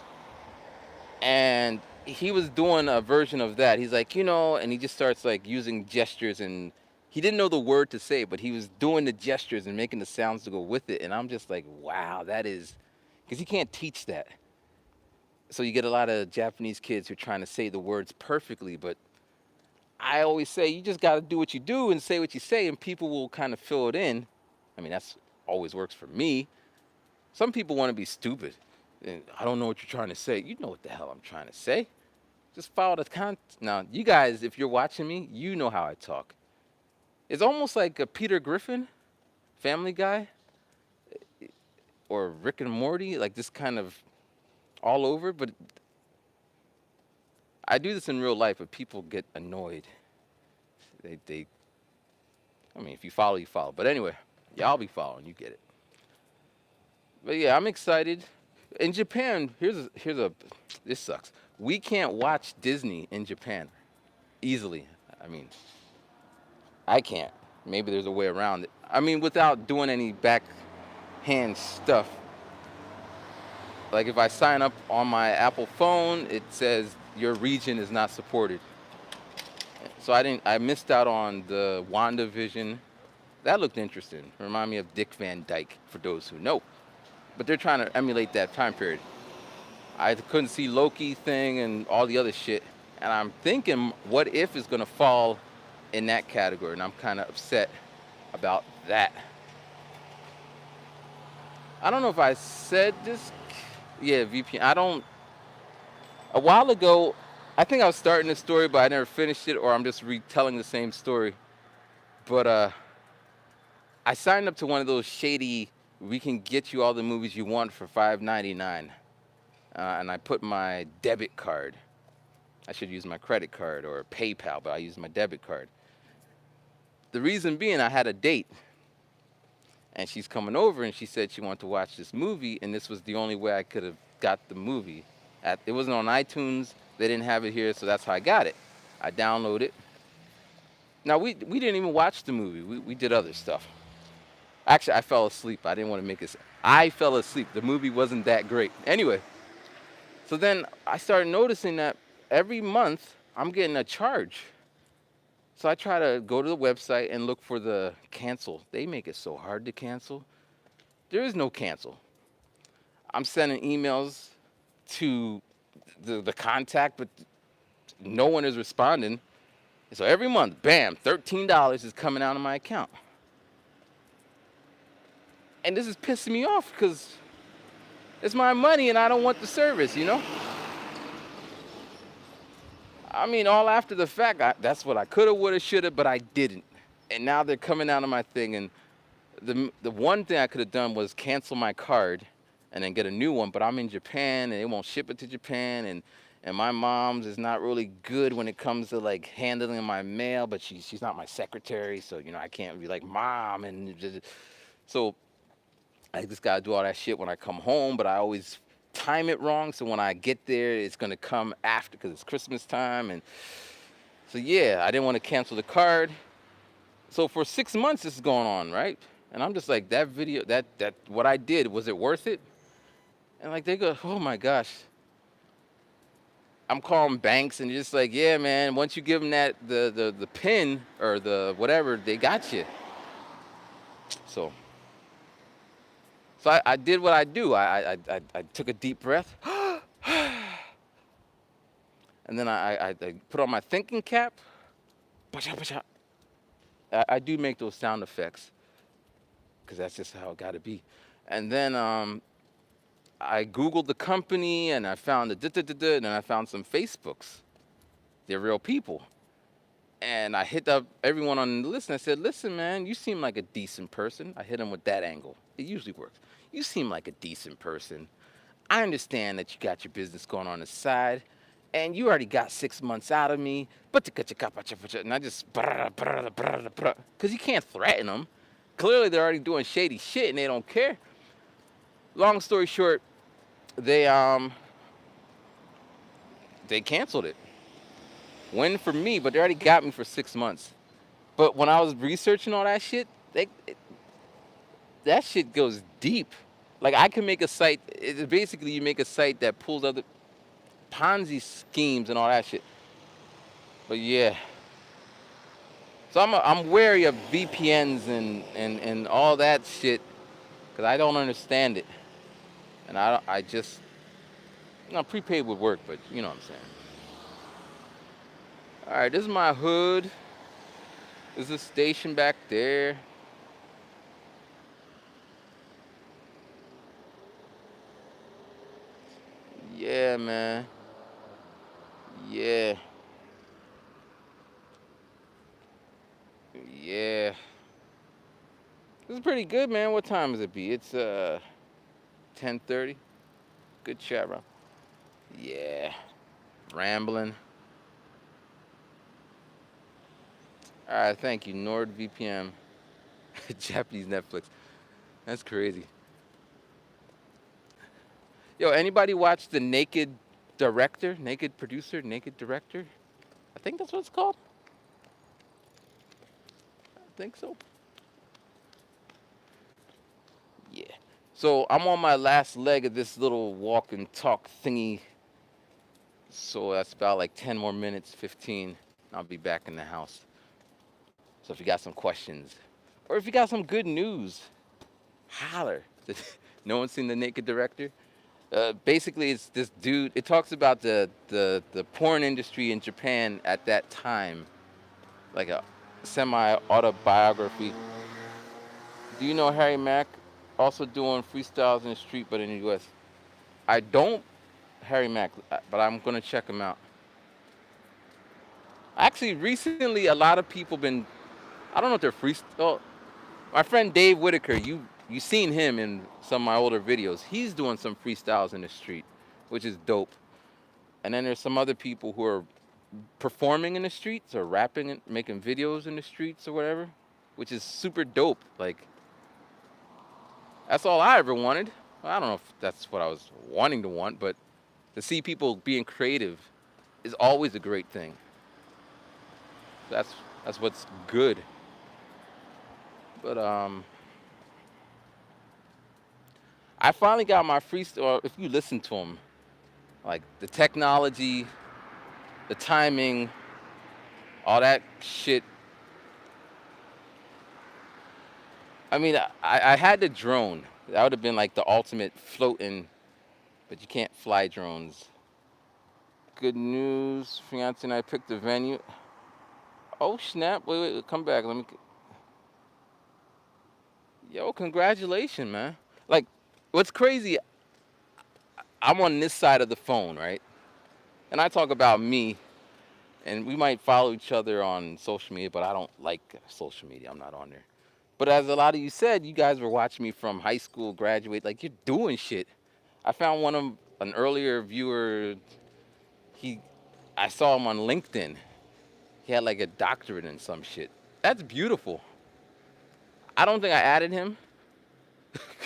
And he was doing a version of that. He's like, and he just starts like using gestures, and he didn't know the word to say, but he was doing the gestures and making the sounds to go with it. And I'm just like, wow, that is, because you can't teach that. So you get a lot of Japanese kids who are trying to say the words perfectly, but I always say you just got to do what you do and say what you say, and people will kind of fill it in. I mean, that's always works for me. Some people want to be stupid. And I don't know what you're trying to say. You know what the hell I'm trying to say. Just follow the content. Now, you guys, if you're watching me, you know how I talk. It's almost like a Peter Griffin, Family Guy, or Rick and Morty, like this kind of all over. But I do this in real life, but people get annoyed. I mean, if you follow, you follow. But anyway, y'all be following. You get it. But yeah, I'm excited. In Japan, this sucks. We can't watch Disney in Japan easily. I mean, I can't. Maybe there's a way around it. I mean, without doing any backhand stuff. Like if I sign up on my Apple phone, it says your region is not supported. So I missed out on the WandaVision. That looked interesting. Remind me of Dick Van Dyke, for those who know. But they're trying to emulate that time period. I couldn't see Loki thing and all the other shit. And I'm thinking, what if is going to fall in that category? And I'm kind of upset about that. I don't know if I said this. Yeah, VPN. A while ago, I think I was starting this story, but I never finished it, or I'm just retelling the same story. But I signed up to one of those shady. We can get you all the movies you want for $5.99, and I put my debit card. I should use my credit card or PayPal, but I used my debit card. The reason being, I had a date, and she's coming over, and she said she wanted to watch this movie, and this was the only way I could have got the movie. It wasn't on iTunes. They didn't have it here, so that's how I got it. I downloaded it. Now we didn't even watch the movie. We did other stuff. Actually, I fell asleep. I didn't want to make it. I fell asleep. The movie wasn't that great. Anyway, so then I started noticing that every month I'm getting a charge. So I try to go to the website and look for the cancel. They make it so hard to cancel. There is no cancel. I'm sending emails to the contact, but no one is responding. So every month, bam, $13 is coming out of my account. And this is pissing me off because it's my money and I don't want the service, you know? I mean, all after the fact, that's what I could have, would have, should have, but I didn't. And now they're coming out of my thing. And the one thing I could have done was cancel my card and then get a new one. But I'm in Japan and they won't ship it to Japan. And my mom's is not really good when it comes to like handling my mail, but she's not my secretary. So, you know, I can't be like, Mom. So I just got to do all that shit when I come home. But I always time it wrong. So when I get there, it's going to come after because it's Christmas time. And so, yeah, I didn't want to cancel the card. So for 6 months, this is going on, right? And I'm just like, that video, that what I did, was it worth it? And like they go, oh my gosh. I'm calling banks and just like, yeah, man. Once you give them that the pin or the whatever, they got you. So I did what I do. I took a deep breath, and then I put on my thinking cap. I do make those sound effects because that's just how it got to be. And then I Googled the company and I found and then I found some Facebooks. They're real people. And I hit up everyone on the list and I said, listen, man, you seem like a decent person. I hit them with that angle. It usually works. You seem like a decent person. I understand that you got your business going on the side and you already got 6 months out of me. And I just, because you can't threaten them. Clearly, they're already doing shady shit and they don't care. Long story short, they canceled it. Win for me, but they already got me for 6 months. But when I was researching all that shit, that shit goes deep. Like I can make a site. Basically, you make a site that pulls other Ponzi schemes and all that shit. But yeah, so I'm wary of VPNs and all that shit because I don't understand it, and I just prepaid would work, but you know what I'm saying. All right, this is my hood. There's a station back there. Yeah, man. Yeah. Yeah. This is pretty good, man. What time is it be? It's 10:30. Good chat, bro. Yeah. Rambling. All right, thank you. NordVPN. Japanese Netflix. That's crazy. Yo, anybody watch The Naked Director? Naked Producer? Naked Director? I think that's what it's called. I think so. Yeah. So I'm on my last leg of this little walk and talk thingy. So that's about like 10 more minutes, 15. I'll be back in the house. So if you got some questions, or if you got some good news, holler. No one's seen The Naked Director? Basically, it's this dude. It talks about the porn industry in Japan at that time, like a semi-autobiography. Do you know Harry Mack? Also doing freestyles in the street, but in the U.S. I don't Harry Mack, but I'm gonna check him out. Actually, recently a lot of people been. I don't know if they're free. Oh, my friend Dave Whitaker, you seen him in some of my older videos. He's doing some freestyles in the street, which is dope. And then there's some other people who are performing in the streets or rapping and making videos in the streets or whatever, which is super dope. Like that's all I ever wanted. Well, I don't know if that's what I was wanting to want, but to see people being creative is always a great thing. That's that's what's good. But I finally got my freestyle. If you listen to them, like the technology, the timing, all that shit. I mean, I had the drone. That would have been like the ultimate floating, but you can't fly drones. Good news, fiance and I picked the venue. Oh snap! Wait, come back. Let me. Yo, congratulations, man. Like, what's crazy? I'm on this side of the phone, right? And I talk about me, and we might follow each other on social media, but I don't like social media. I'm not on there. But as a lot of you said, you guys were watching me from high school, graduate. Like you're doing shit. I found one of an earlier viewer. He, I saw him on LinkedIn. He had like a doctorate in some shit. That's beautiful. I don't think I added him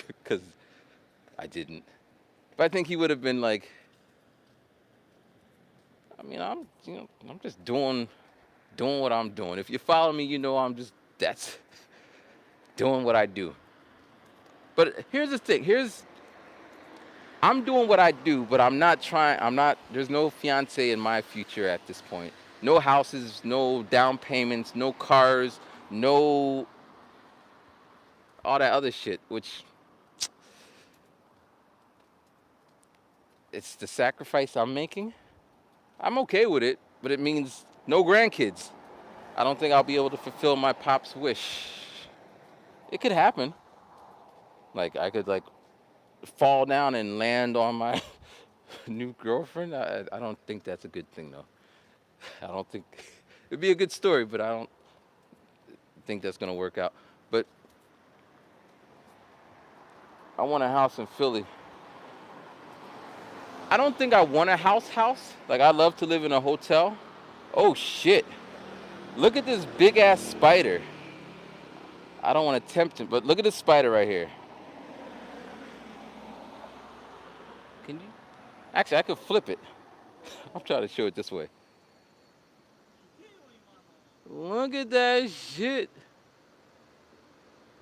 because I didn't. But I think he would have been like, I mean, I'm just doing what I'm doing. If you follow me, you know I'm just that's doing what I do. But here's the thing. I'm doing what I do, but I'm not trying. I'm not. There's no fiance in my future at this point. No houses, no down payments, no cars, no all that other shit. Which it's the sacrifice I'm making. I'm okay with it, but it means no grandkids. I don't think I'll be able to fulfill my pop's wish. It could happen. Like I could like fall down and land on my new girlfriend. I don't think that's a good thing though. I don't think it'd be a good story, but I don't think that's gonna work out. But I want a house in Philly. I don't think I want a house. Like I love to live in a hotel. Oh shit. Look at this big ass spider. I don't want to tempt him, but look at this spider right here. Can you? Actually, I could flip it. I'm trying to show it this way. Look at that shit.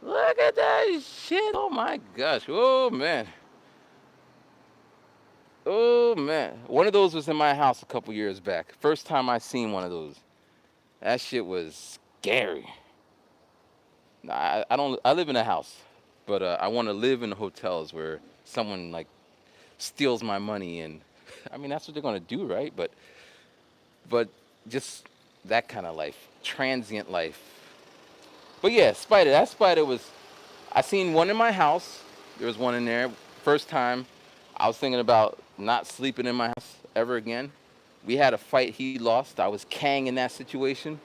Look at that shit. Oh my gosh. Oh man. Oh man. One of those was in my house a couple years back. First time I seen one of those. That shit was scary. Nah, I don't. I live in a house, but I want to live in hotels where someone like steals my money, and I mean that's what they're gonna do, right? But just that kind of life, transient life. But yeah, spider. That spider was. I seen one in my house. There was one in there. First time, I was thinking about not sleeping in my house ever again. We had a fight. He lost. I was Kang in that situation.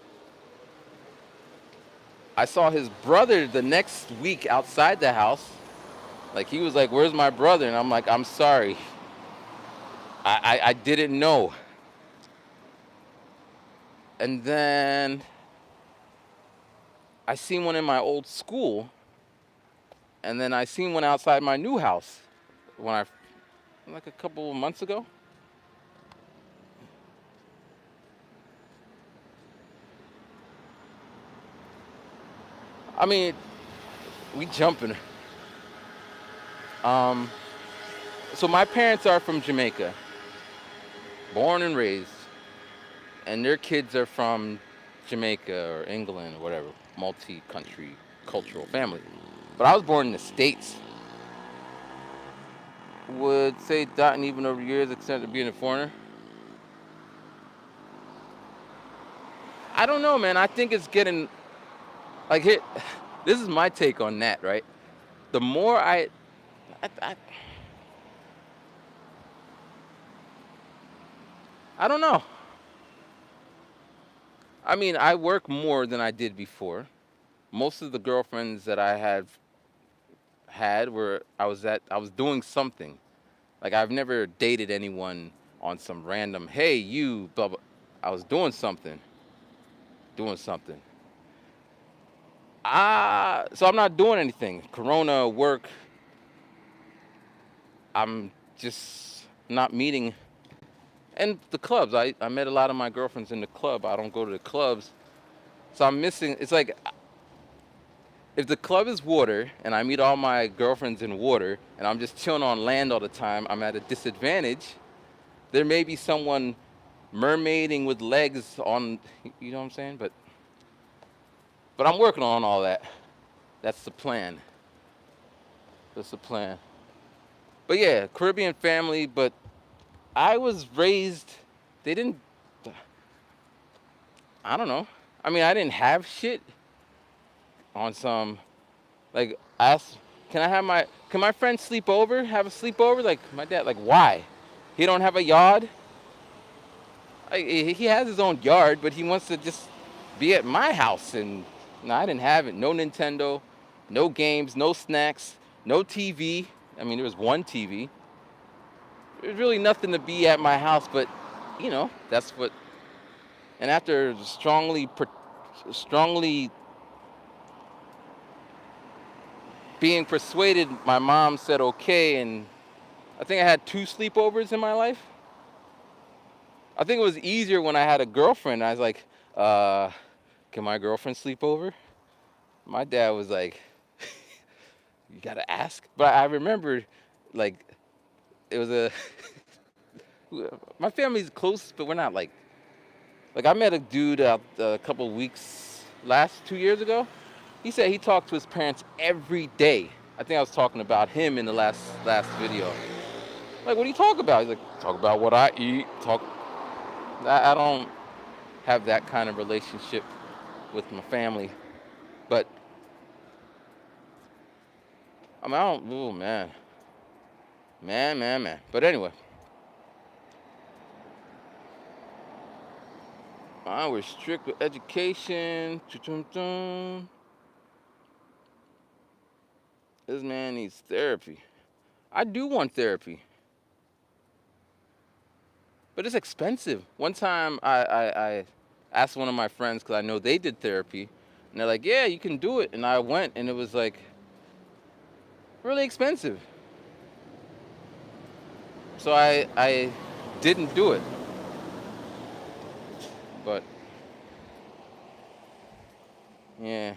I saw his brother the next week outside the house. Like he was like, "Where's my brother?" And I'm like, "I'm sorry, I didn't know." And then I seen one in my old school, and then I seen one outside my new house when I like a couple of months ago. I mean, we jumping. Um, so my parents are from Jamaica, born and raised, and their kids are from Jamaica or England or whatever, multi-country cultural family. But I was born in the States. Would say dotting even over years, except to being a foreigner. I don't know, man. I think it's getting like here. This is my take on that, right? The more I, I don't know. I mean, I work more than I did before. Most of the girlfriends that I have had were I was doing something. Like I've never dated anyone on some random, hey you, blah blah. I was doing something. So I'm not doing anything. Corona, work. I'm just not meeting. And the clubs. I met a lot of my girlfriends in the club. I don't go to the clubs, so I'm missing. It's like if the club is water and I meet all my girlfriends in water and I'm just chilling on land all the time, I'm at a disadvantage. There may be someone mermaiding with legs on, you know what I'm saying? But I'm working on all that. That's the plan. That's the plan. But yeah, Caribbean family, but I was raised they didn't I don't know. I mean, I didn't have shit on some like ask can my friend sleep over? Have a sleepover? Like my dad like why? He don't have a yard? Like, he has his own yard, but he wants to just be at my house and no, I didn't have it. No Nintendo, no games, no snacks, no TV. I mean, there was one TV. There's really nothing to be at my house, but that's what. And after strongly being persuaded, my mom said okay, and I think I had two sleepovers in my life. I think it was easier when I had a girlfriend. I was like, can my girlfriend sleep over? My dad was like, you gotta ask. But I remember, like, it was a. My family's close, but we're not like I met a dude a couple weeks last 2 years ago. He said he talked to his parents every day. I think I was talking about him in the last video. Like, what do you talk about? He's like, talk about what I eat. Talk. I don't have that kind of relationship with my family, but I mean, I don't. Oh man, man. But anyway, I was strict with education. This man needs therapy. I do want therapy, but it's expensive. One time I asked one of my friends because I know they did therapy, and they're like, yeah, you can do it. And I went, and it was like really expensive. So I didn't do it. But yeah,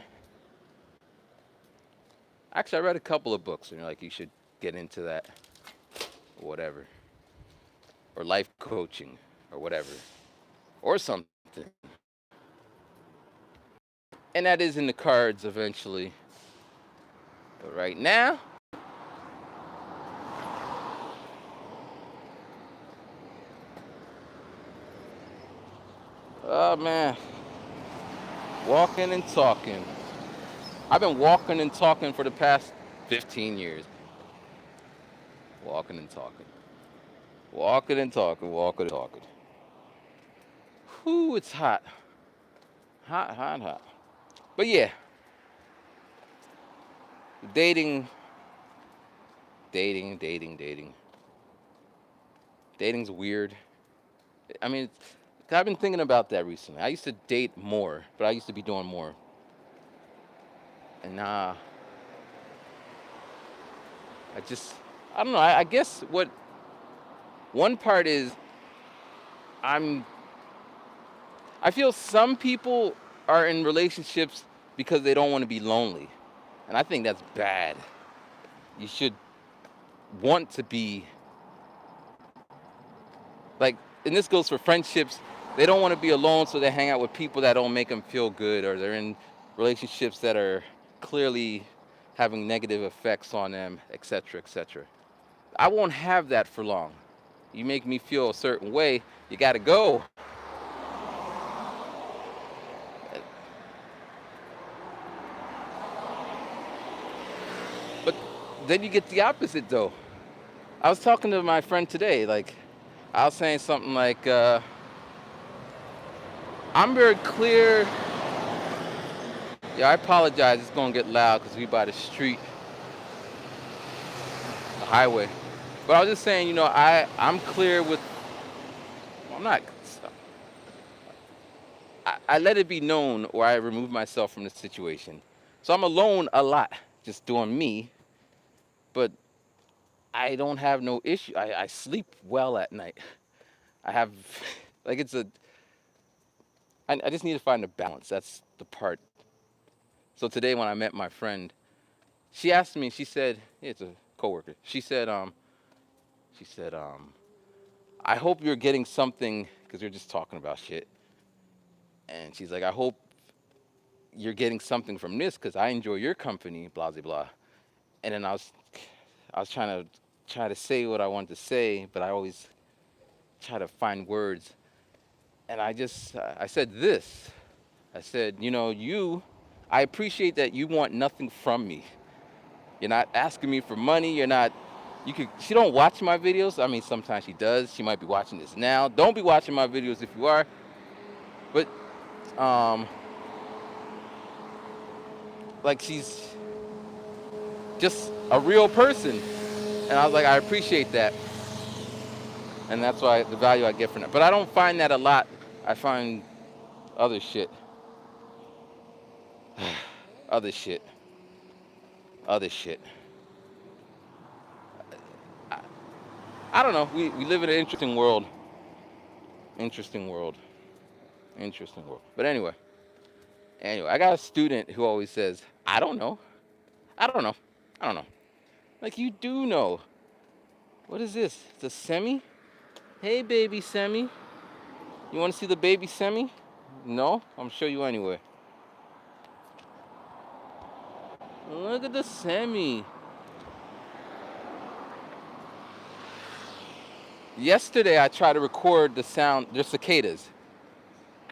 actually, I read a couple of books, and you're like, you should get into that, or whatever, or life coaching, or whatever, or something. And that is in the cards eventually. But right now, oh man, walking and talking. I've been walking and talking for the past 15 years. Walking and talking. Walking and talking. Walking and talking. Whew, it's hot. Hot. But yeah, dating, dating. Dating's weird. I mean, I've been thinking about that recently. I used to date more, but I used to be doing more. And I just, I don't know. I guess what one part is, I'm, I feel some people are in relationships because they don't want to be lonely. And I think that's bad. You should want to be, like, and this goes for friendships. They don't want to be alone, so they hang out with people that don't make them feel good, or they're in relationships that are clearly having negative effects on them, etc., etc. I won't have that for long. You make me feel a certain way, you got to go. But then you get the opposite, though. I was talking to my friend today, like, I was saying something like, I'm very clear. Yeah, I apologize. It's gonna get loud because we by the street, the highway. But I was just saying, I'm clear with. I'm not. I let it be known, or I remove myself from the situation. So I'm alone a lot, just doing me. But I don't have no issue. I sleep well at night. I have, like it's a. I just need to find a balance. That's the part. So today when I met my friend, she asked me. She said, yeah, it's a coworker. She said, I hope you're getting something because we're just talking about shit. And she's like, I hope you're getting something from this because I enjoy your company, blah blah blah. And then I was trying to say what I wanted to say, but I always try to find words. And I said this. I said, I appreciate that you want nothing from me. You're not asking me for money. You're not. She don't watch my videos. I mean, sometimes she does. She might be watching this now. Don't be watching my videos if you are. But um, like she's just a real person, and I was like, I appreciate that, and that's why the value I get from it. But I don't find that a lot. I find other shit, other shit, other shit. I, I don't know. We live in an interesting world. Interesting world. Interesting world. But anyway, I got a student who always says, I don't know. I don't know. I don't know. Like, you do know. What is this? It's a semi? Hey, baby semi. You want to see the baby semi? No? I'm show you anyway. Look at the semi. Yesterday, I tried to record the sound. They're cicadas.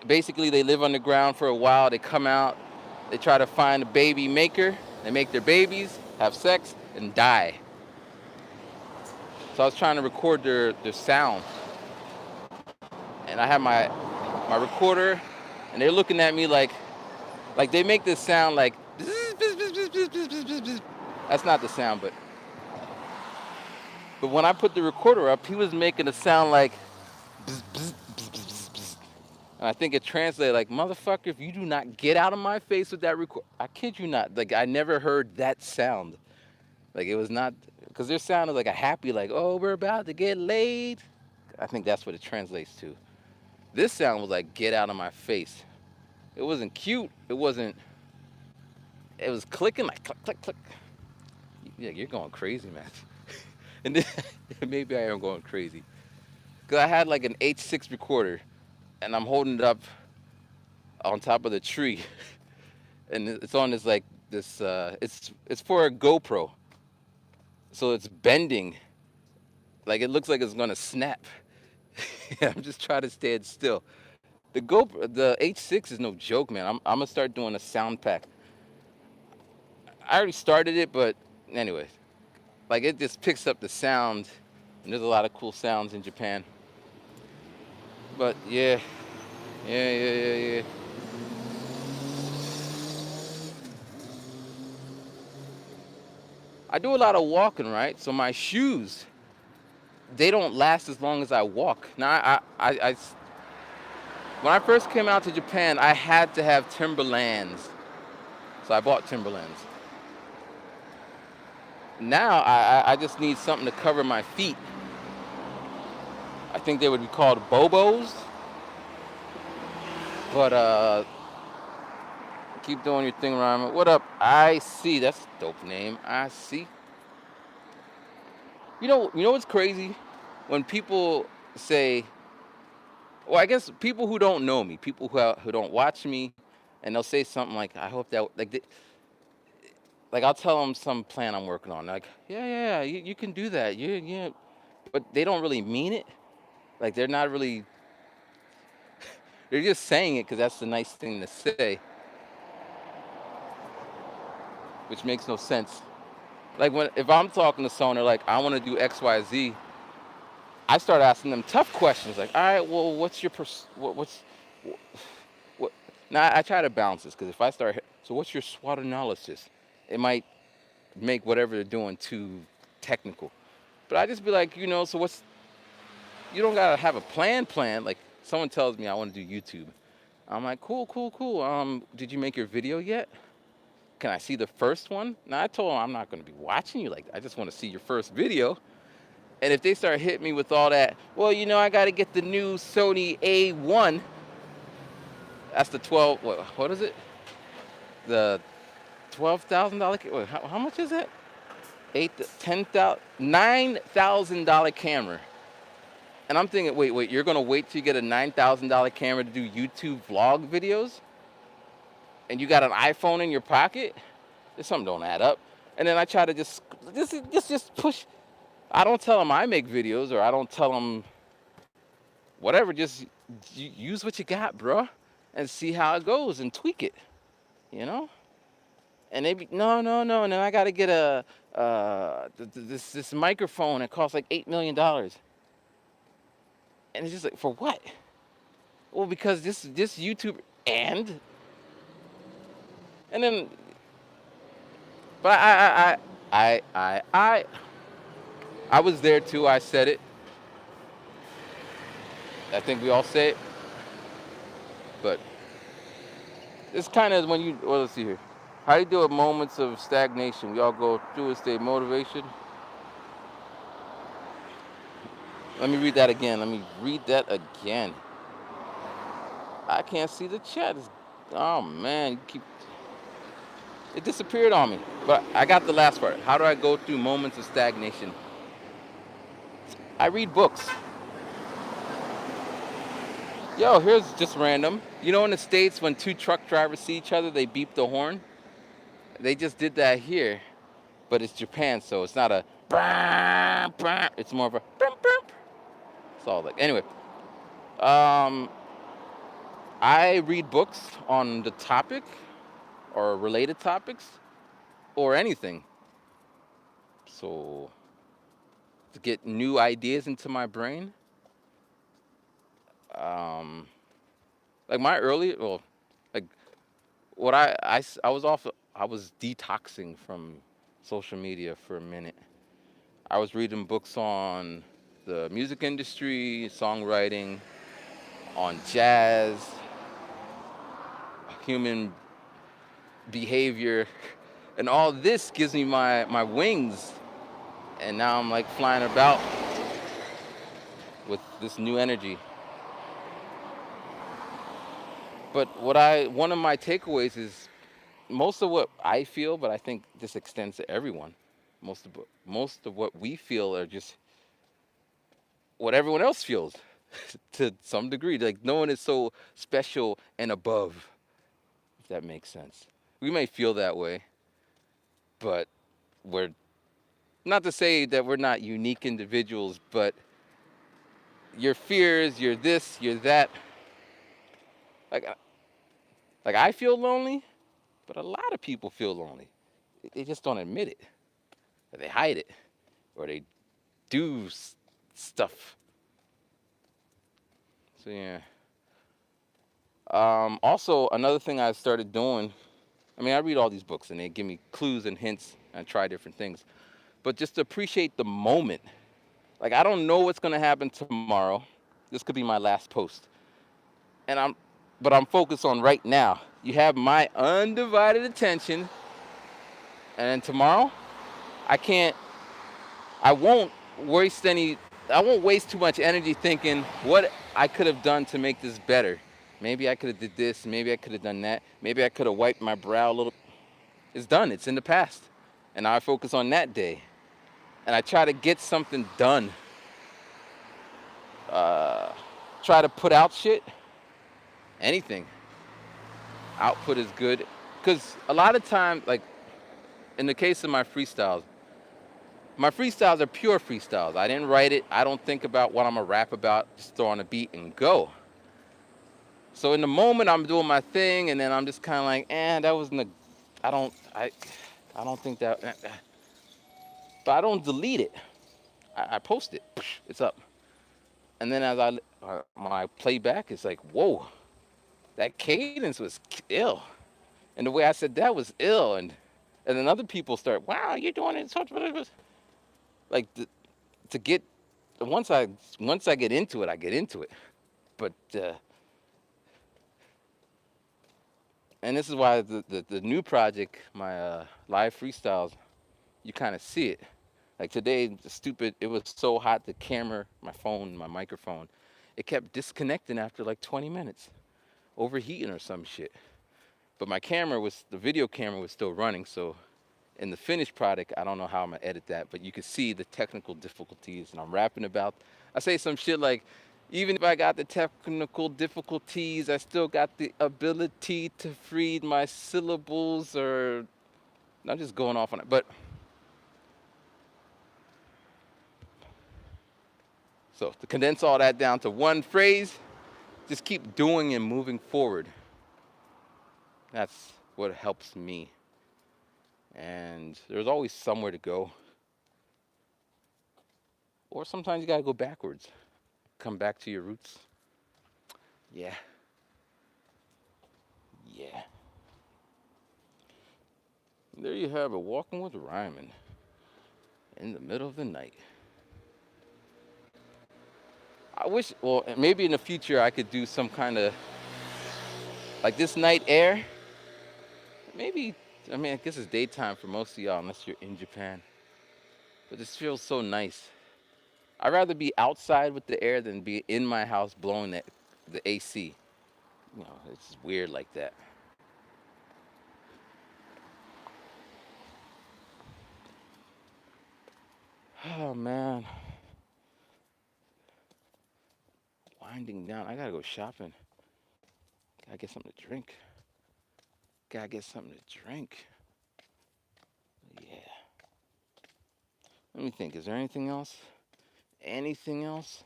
Basically, they live underground for a while. They come out. They try to find a baby maker. They make their babies, have sex, and die. So I was trying to record their sound. And I had my recorder, and they're looking at me like they make this sound like that's not the sound, but when I put the recorder up, he was making a sound like and I think it translated like, motherfucker, if you do not get out of my face with that record, I kid you not, like I never heard that sound. Like it was not, because their sound is like a happy, like, oh, we're about to get laid. I think that's what it translates to. This sound was like, get out of my face. It wasn't cute. It was clicking like click, click, click. Yeah, you're going crazy, man. And then, maybe I am going crazy. Because I had like an H6 recorder, and I'm holding it up on top of the tree. And it's on this like, it's for a GoPro. So it's bending. Like it looks like it's going to snap. I'm just trying to stand still. The H6 is no joke, man. I'm gonna start doing a sound pack. I already started it, but anyway, like it just picks up the sound, and there's a lot of cool sounds in Japan. But yeah. I do a lot of walking, right? So my shoes, they don't last as long as I walk. Now when I first came out to Japan, I had to have Timberlands, so I bought Timberlands. Now I just need something to cover my feet. I think they would be called Bobos. But keep doing your thing, Ryan. What up? I see. That's a dope name. I see. You know what's crazy? When people say, well, I guess people who don't know me, people who don't watch me, and they'll say something like, "I hope that like I'll tell them some plan I'm working on. Like, yeah, you can do that. Yeah, but they don't really mean it. Like they're not really. They're just saying it because that's the nice thing to say, which makes no sense. Like if I'm talking to someone, they're like, I want to do X, Y, Z. I start asking them tough questions like, all right, well, what's your what's Now I try to balance this because if I start, so what's your SWOT analysis? It might make whatever they're doing too technical. But I just be like, so what's, you don't gotta have a plan. Like someone tells me I want to do YouTube. I'm like, cool, cool, cool. Did you make your video yet? Can I see the first one? Now I told them I'm not gonna be watching you like that. I just want to see your first video. And if they start hitting me with all that, well, I gotta get the new Sony A1. That's the 12. What is it? The $12,000. How much is that? 9,000 dollar camera. And I'm thinking, wait, you're gonna wait till you get a $9,000 camera to do YouTube vlog videos, and you got an iPhone in your pocket? There's something don't add up. And then I try to just push. I don't tell them I make videos, or I don't tell them whatever. Just use what you got, bro, and see how it goes and tweak it. You know. And they be no. And then I got to get this microphone. It costs like $8 million. And it's just like, for what? Well, because this YouTube and then, but I was there too. I said it. I think we all say it. But it's kind of when you, well, let's see here. How do you deal with moments of stagnation? We all go through a state of motivation. Let me read that again. I can't see the chat. Oh man, it disappeared on me. But I got the last part. How do I go through moments of stagnation? I read books. Yo, here's just random. In the States, when two truck drivers see each other, they beep the horn. They just did that here, but it's Japan, so it's not a brah, brah. It's more of a brr, brr. It's all like, anyway. Um, I read books on the topic or related topics or anything. So to get new ideas into my brain. Um, like my early, well, like what I was off. I was detoxing from social media for a minute. I was reading books on the music industry, songwriting, on jazz, human behavior, and all this gives me my wings. And now I'm like flying about with this new energy. But one of my takeaways is most of what I feel, but I think this extends to everyone. Most of what we feel are just what everyone else feels to some degree. Like no one is so special and above, if that makes sense. We may feel that way, but we're not to say that we're not unique individuals, but your fears, you're this, you're that. Like, like I feel lonely, but a lot of people feel lonely. They just don't admit it, or they hide it, or they do stuff. So yeah. Also, another thing I started doing. I mean, I read all these books and they give me clues and hints, and I try different things. But just to appreciate the moment. Like I don't know what's gonna happen tomorrow. This could be my last post, and I'm focused on right now. You have my undivided attention, and then tomorrow, I can't. I won't waste any. I won't waste too much energy thinking what I could have done to make this better. Maybe I could have did this. Maybe I could have done that. Maybe I could have wiped my brow a little. It's done. It's in the past, and now I focus on that day, and I try to get something done. Uh, Try to put out shit. Anything. Output is good, because a lot of times, like in the case of my freestyles are pure freestyles. I didn't write it. I don't think about what I'm gonna rap about. Just throw on a beat and go. So in the moment, I'm doing my thing, and then I'm just kind of like, that wasn't a. I don't think that. But I don't delete it. I post it. It's up. And then when I play back, it's like, whoa. that cadence was ill, and the way I said that was ill, and then other people start, wow, you're doing it so like to get once I get into it, I get into it. But and this is why the new project, my live freestyles, you kind of see it. Like today, the stupid, it was so hot, the camera, my phone, my microphone, it kept disconnecting after like 20 minutes, overheating or some shit. But my camera was, the video camera was still running, so in the finished product, I don't know how I'm gonna edit that, but you can see the technical difficulties, and I'm rapping about. I say some shit like, even if I got the technical difficulties, I still got the ability to free my syllables, or I'm just going off on it. But so to condense all that down to one phrase, just keep doing and moving forward. That's what helps me. And there's always somewhere to go, or sometimes you gotta go backwards, come back to your roots. Yeah, yeah. There you have it, walking with Ryman in the middle of the night. I wish, well, maybe in the future I could do some kind of like this night air. Maybe, I mean, I guess it's daytime for most of y'all unless you're in Japan. But this feels so nice. I'd rather be outside with the air than be in my house blowing the AC. You know, it's weird like that. Oh man, winding down. I gotta go shopping. Gotta get something to drink. Gotta get something to drink. Yeah. Let me think. Is there anything else? Anything else?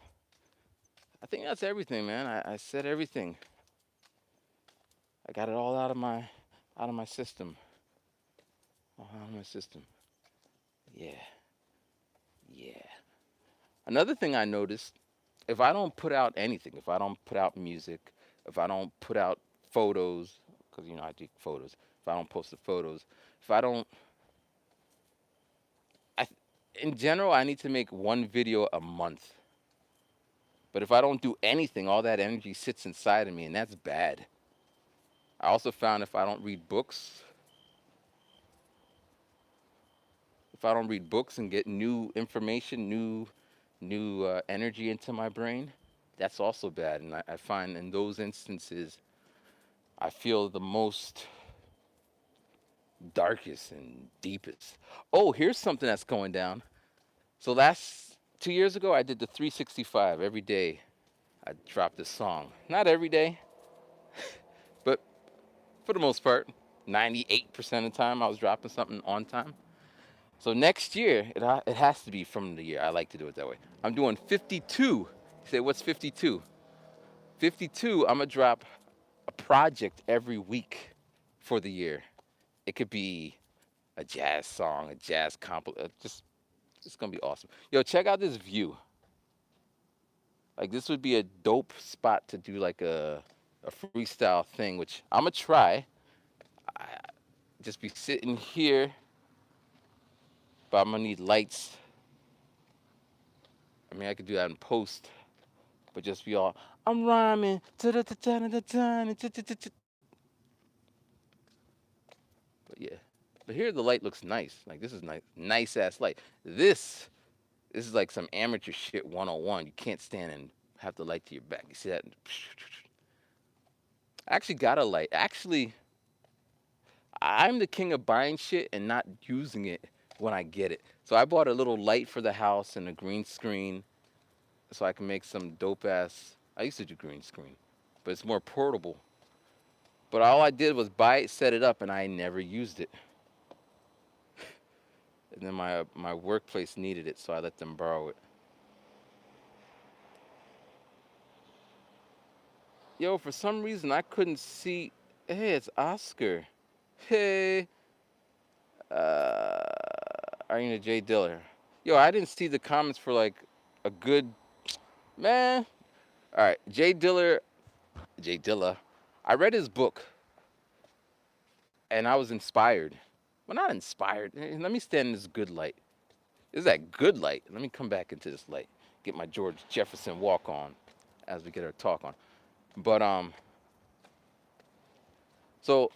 I think that's everything, man. I said everything. I got it all out of my system. All out of my system. Yeah. Yeah. Another thing I noticed, if I don't put out anything, if I don't put out music, if I don't put out photos, because you know I do photos. If I don't post the photos, if I don't, I, in general, I need to make one video a month. But if I don't do anything, all that energy sits inside of me, and that's bad. I also found if I don't read books and get new information, new energy into my brain, that's also bad. And I find in those instances, I feel the most darkest and deepest. Oh, here's something that's going down. So last 2 years ago, I did the 365 every day. I dropped a song. Not every day, but for the most part, 98% of the time, I was dropping something on time. So next year, it has to be from the year. I like to do it that way. I'm doing 52. You say, what's 52? 52, I'm going to drop a project every week for the year. It could be a jazz song, a jazz just it's going to be awesome. Yo, check out this view. Like, this would be a dope spot to do like a freestyle thing, which I'm going to try. I just be sitting here, but I'm going to need lights. I mean, I could do that in post, but just be all, I'm rhyming. But yeah. But here the light looks nice. Like this is nice, nice ass light. This is like some amateur shit 101. You can't stand and have the light to your back. You see that? I actually got a light. Actually, I'm the king of buying shit and not using it when I get it. So I bought a little light for the house and a green screen so I can make some dope ass. I used to do green screen, but it's more portable. But all I did was buy it, set it up, and I never used it. And then my workplace needed it, so I let them borrow it. Yo, for some reason I couldn't see. Hey, it's Oscar. Hey, uh, Arena J Dilla. Yo, I didn't see the comments for like a good man. All right, J Dilla. J Dilla. I read his book and I was inspired. Well, not inspired. Let me stand in this good light. This is that good light. Let me come back into this light. Get my George Jefferson walk on as we get our talk on. But so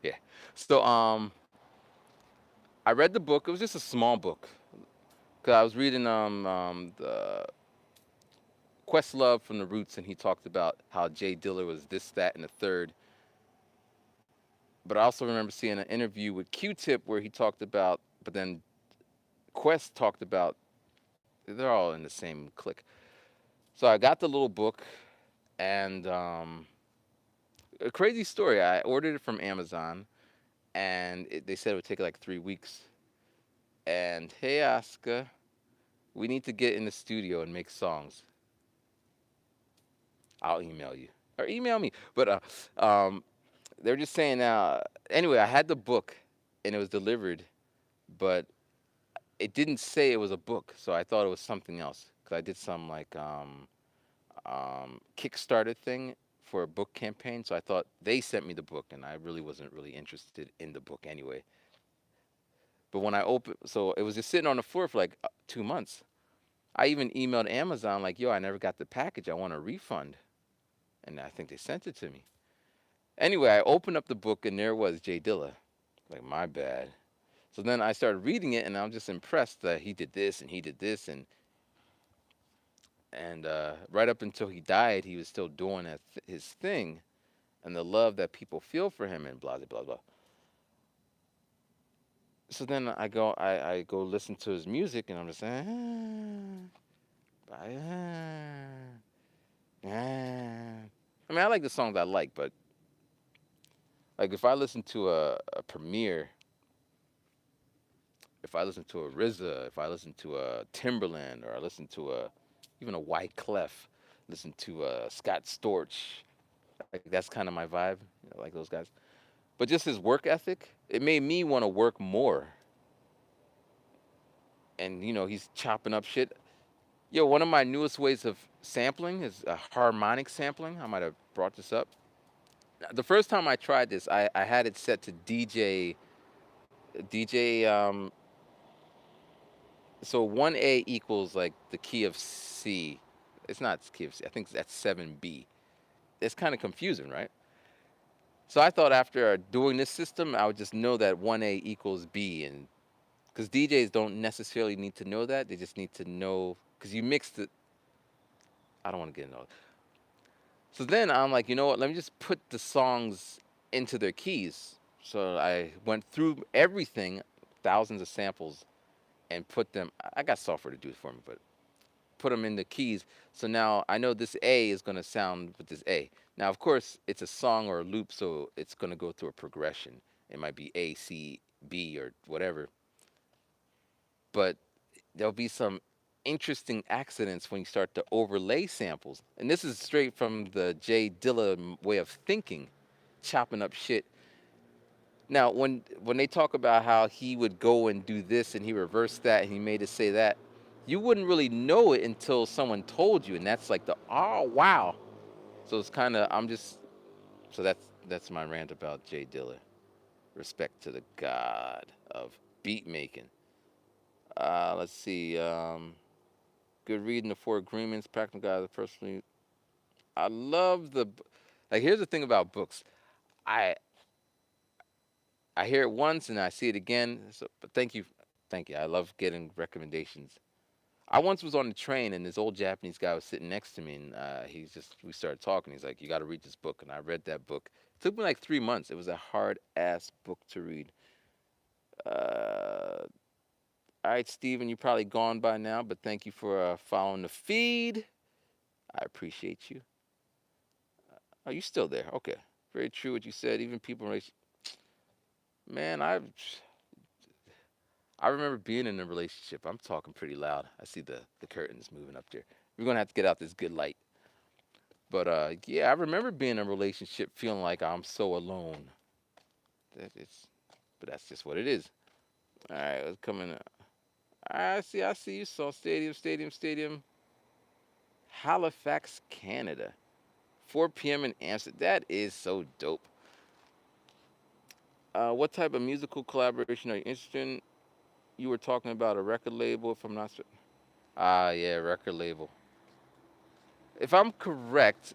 yeah. So I read the book. It was just a small book. Cause I was reading the Questlove from the Roots, and he talked about how J Dilla was this, that, and the third. But I also remember seeing an interview with Q-Tip where he talked about, but then Quest talked about. They're all in the same clique. So I got the little book, and a crazy story. I ordered it from Amazon, and they said it would take like 3 weeks. And hey, Oscar, we need to get in the studio and make songs. I'll email you or email me. But they're just saying anyway, I had the book and it was delivered, but it didn't say it was a book, so I thought it was something else. Cause I did some like Kickstarter thing for a book campaign, so I thought they sent me the book, and I really wasn't really interested in the book anyway. But when I opened, so it was just sitting on the floor for like 2 months. I even emailed Amazon like, "Yo, I never got the package. I want a refund," and I think they sent it to me. Anyway, I opened up the book and there was Jay Dilla. Like, my bad. So then I started reading it and I'm just impressed that he did this and he did this and right up until he died, he was still doing his thing and the love that people feel for him and blah blah blah blah. So then I go listen to his music and I'm just saying, I mean, I like the songs I like, but like if I listen to a Premiere, if I listen to a RZA, if I listen to a Timberland, or I listen to even a White Clef, listen to Scott Storch, like that's kind of my vibe, like those guys. But just his work ethic, it made me want to work more. And he's chopping up shit. Yo, one of my newest ways of sampling is harmonic sampling. I might have brought this up. The first time I tried this, I had it set to DJ. So 1A equals like the key of C. It's not key of C. I think that's 7B. It's kind of confusing, right? So I thought after doing this system, I would just know that 1A equals B, and because DJs don't necessarily need to know that, they just need to know because you mixed it. I don't want to get into it. So then I'm like, you know what? Let me just put the songs into their keys. So I went through everything, thousands of samples, and put them. I got software to do it for me, but put them in the keys. So now I know this A is going to sound with this A. Now, of course, it's a song or a loop, so it's going to go through a progression. It might be A, C, B, or whatever. But there'll be some interesting accidents when you start to overlay samples. And this is straight from the J Dilla way of thinking, chopping up shit. Now, when they talk about how he would go and do this and he reversed that and he made it say that, you wouldn't really know it until someone told you, and that's like the oh wow. So it's kind of so that's my rant about Jay Dilla. Respect to the god of beat making. Let's see. Good reading, the Four Agreements, Practical Guide. Personally, I love like. Here's the thing about books. I I hear it once and I see it again. So, but thank you. I love getting recommendations. I once was on the train and this old Japanese guy was sitting next to me and we started talking. He's like, "You got to read this book," and I read that book. It took me like 3 months. It was a hard ass book to read. Uh, all right, Steven, you're probably gone by now, but thank you for following the feed. I appreciate you. Are you still there? Okay, very true what you said. Even people, man, I remember being in a relationship. I'm talking pretty loud. I see the curtains moving up there. We're gonna have to get out this good light. But yeah, I remember being in a relationship feeling like I'm so alone. That it's, but that's just what it is. All right, let's come in. I see you. So stadium. Halifax, Canada. 4 p.m. in Amsterdam. That is so dope. What type of musical collaboration are you interested in? You were talking about a record label, if I'm not. Ah, yeah, record label. If I'm correct,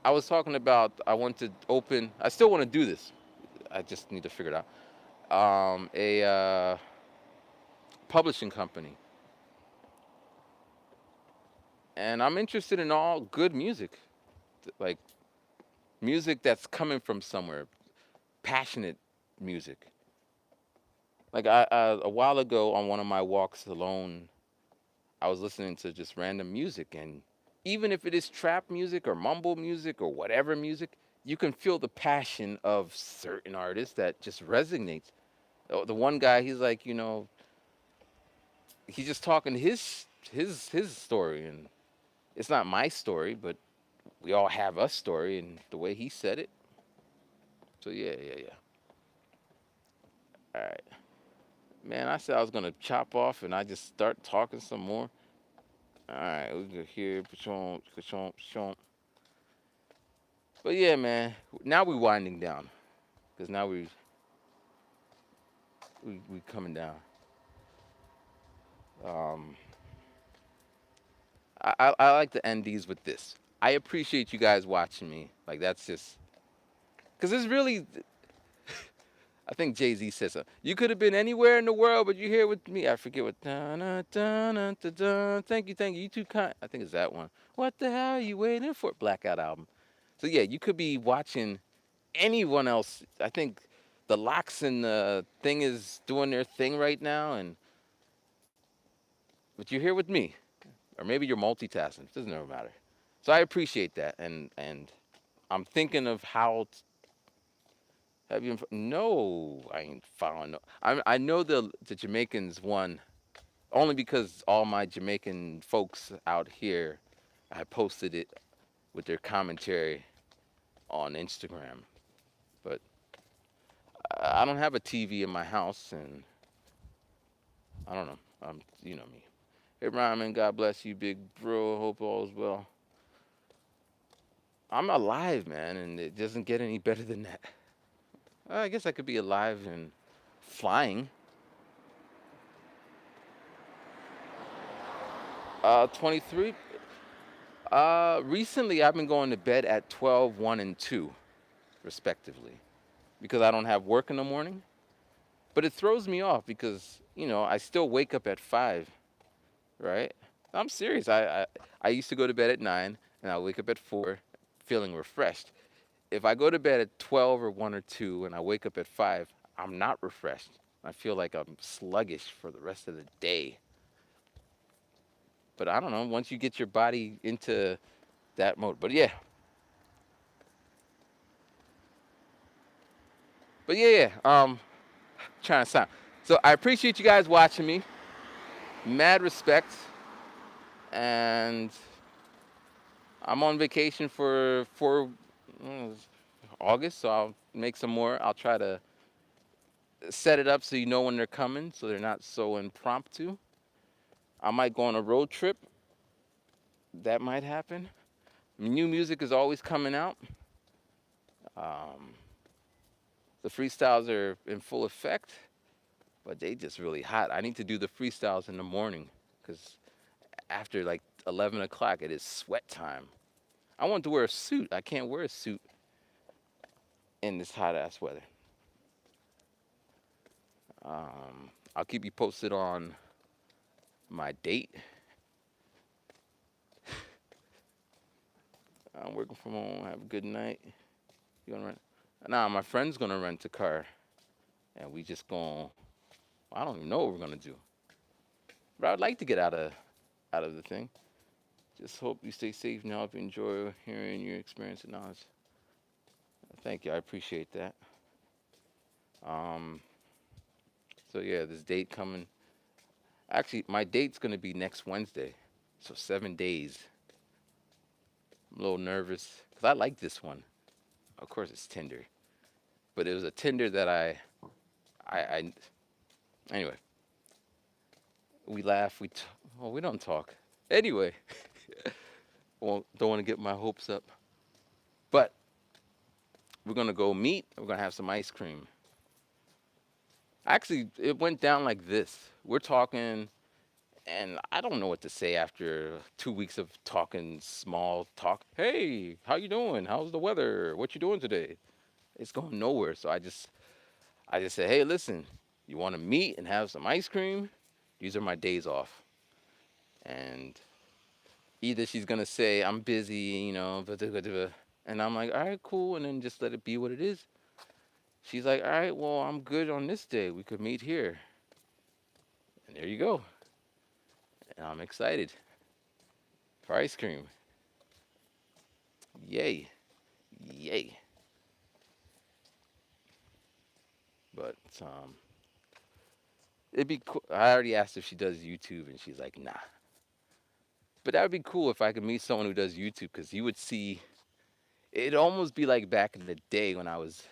I was talking about I want to open. I still want to do this. I just need to figure it out. A publishing company, and I'm interested in all good music, like music that's coming from somewhere, passionate music. Like a while ago on one of my walks alone, I was listening to just random music, and even if it is trap music or mumble music or whatever music, you can feel the passion of certain artists that just resonates. The one guy, he's like, he's just talking his story, and it's not my story, but we all have a story, and the way he said it. So yeah, yeah, yeah. All right, man. I said I was gonna chop off, and I just start talking some more. All right, we can hear Pachon, Pachon, Pachon. But yeah, man. Now we winding down, cause now we coming down. Um, I like to end these with this. I appreciate you guys watching me. Like that's just, cause it's really. I think Jay Z says so. You could have been anywhere in the world, but you're here with me. I forget what. Dun, dun, dun, dun, dun, dun. Thank you, thank you. You too kind. I think it's that one. What the hell are you waiting for? Blackout album. So yeah, you could be watching anyone else. I think the locks and the thing is doing their thing right now, and but you're here with me, or maybe you're multitasking. It doesn't ever matter. So I appreciate that, and I'm thinking of how. Have you? No, I ain't following. No, I know the Jamaicans won only because all my Jamaican folks out here, I posted it with their commentary on Instagram. But I don't have a TV in my house, and I don't know. You know me. Hey, Ryman, God bless you, big bro. Hope all is well. I'm alive, man, and it doesn't get any better than that. I guess I could be alive and flying. 23. Recently, I've been going to bed at 12, 1, and 2, respectively, because I don't have work in the morning. But it throws me off because, I still wake up at 5, right? I'm serious. I used to go to bed at 9, and I wake up at 4 feeling refreshed. If I go to bed at 12 or 1 or 2 and I wake up at 5, I'm not refreshed. I feel like I'm sluggish for the rest of the day. But I don't know, once you get your body into that mode. But yeah. Trying to sound. So I appreciate you guys watching me. Mad respect. And I'm on vacation for August, so I'll make some more. I'll try to set it up so you know when they're coming, so they're not so impromptu. I might go on a road trip. That might happen. New music is always coming out. Um, the freestyles are in full effect, but they just really hot. I need to do the freestyles in the morning because after like 11 o'clock, it is sweat time. I want to wear a suit. I can't wear a suit in this hot ass weather. I'll keep you posted on my date. I'm working from home. Have a good night. You gonna rent? Nah, my friend's gonna rent a car, and we just going. I don't even know what we're gonna do. But I'd like to get out of the thing. Just hope you stay safe and hope you enjoy hearing your experience and knowledge. Thank you. I appreciate that. Um, so yeah, this date coming. Actually, my date's gonna be next Wednesday, so 7 days. I'm a little nervous because I like this one. Of course, it's Tinder, but it was a Tinder that I. Anyway, we laugh. Well, we don't talk. Anyway, well, don't want to get my hopes up. We're gonna go meet. We're gonna have some ice cream. Actually, it went down like this. We're talking, and I don't know what to say after 2 weeks of talking small talk. Hey, how you doing? How's the weather? What you doing today? It's going nowhere. So I just said, hey, listen, you want to meet and have some ice cream? These are my days off. And either she's gonna say I'm busy, blah, blah, blah, blah. And I'm like, all right, cool, and then just let it be what it is. She's like, all right, well, I'm good on this day. We could meet here. And there you go. And I'm excited for ice cream. Yay. Yay. But it'd be cool. I already asked if she does YouTube, and she's like, nah. But that would be cool if I could meet someone who does YouTube, because you would see, it'd almost be like back in the day when I was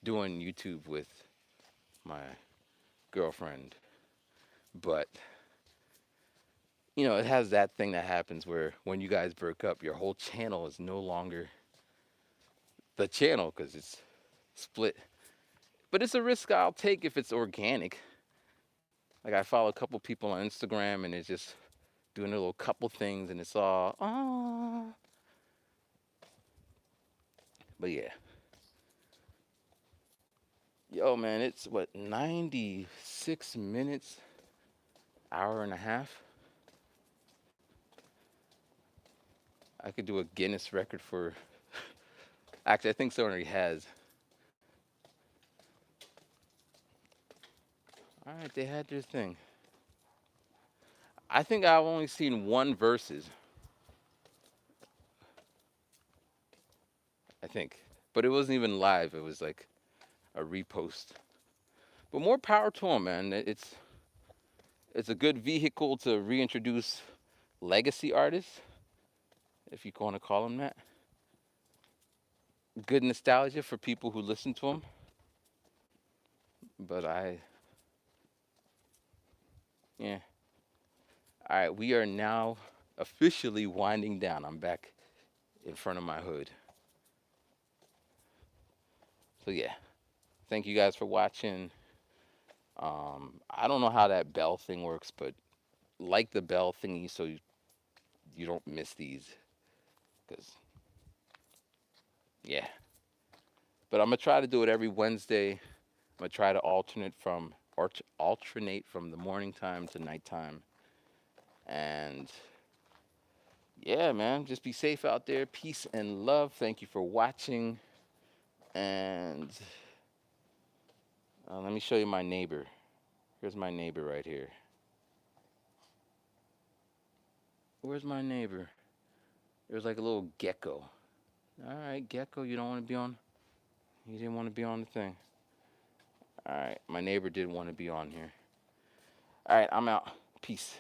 doing YouTube with my girlfriend. But, it has that thing that happens where when you guys broke up, your whole channel is no longer the channel because it's split. But it's a risk I'll take if it's organic. Like I follow a couple people on Instagram and it's just doing a little couple things and it's all, oh. But yeah. Yo, man, it's what, 96 minutes, hour and a half? I could do a Guinness record for, actually, I think someone already has. All right, they had their thing. I think I've only seen one verses, I think. But it wasn't even live, it was like a repost. But more power to them, man. It's a good vehicle to reintroduce legacy artists, if you want to call them that. Good nostalgia for people who listen to them. But yeah. All right, we are now officially winding down. I'm back in front of my hood. So yeah, thank you guys for watching. I don't know how that bell thing works, but like the bell thingy so you don't miss these. Cause yeah, but I'm gonna try to do it every Wednesday. I'm gonna try to alternate from the morning time to nighttime. And yeah, man, just be safe out there. Peace and love. Thank you for watching. And let me show you my neighbor. Here's my neighbor right here. Where's my neighbor? There's like a little gecko. All right, gecko, you don't want to be on. You didn't want to be on the thing. All right, my neighbor did want to be on here. All right, I'm out. Peace.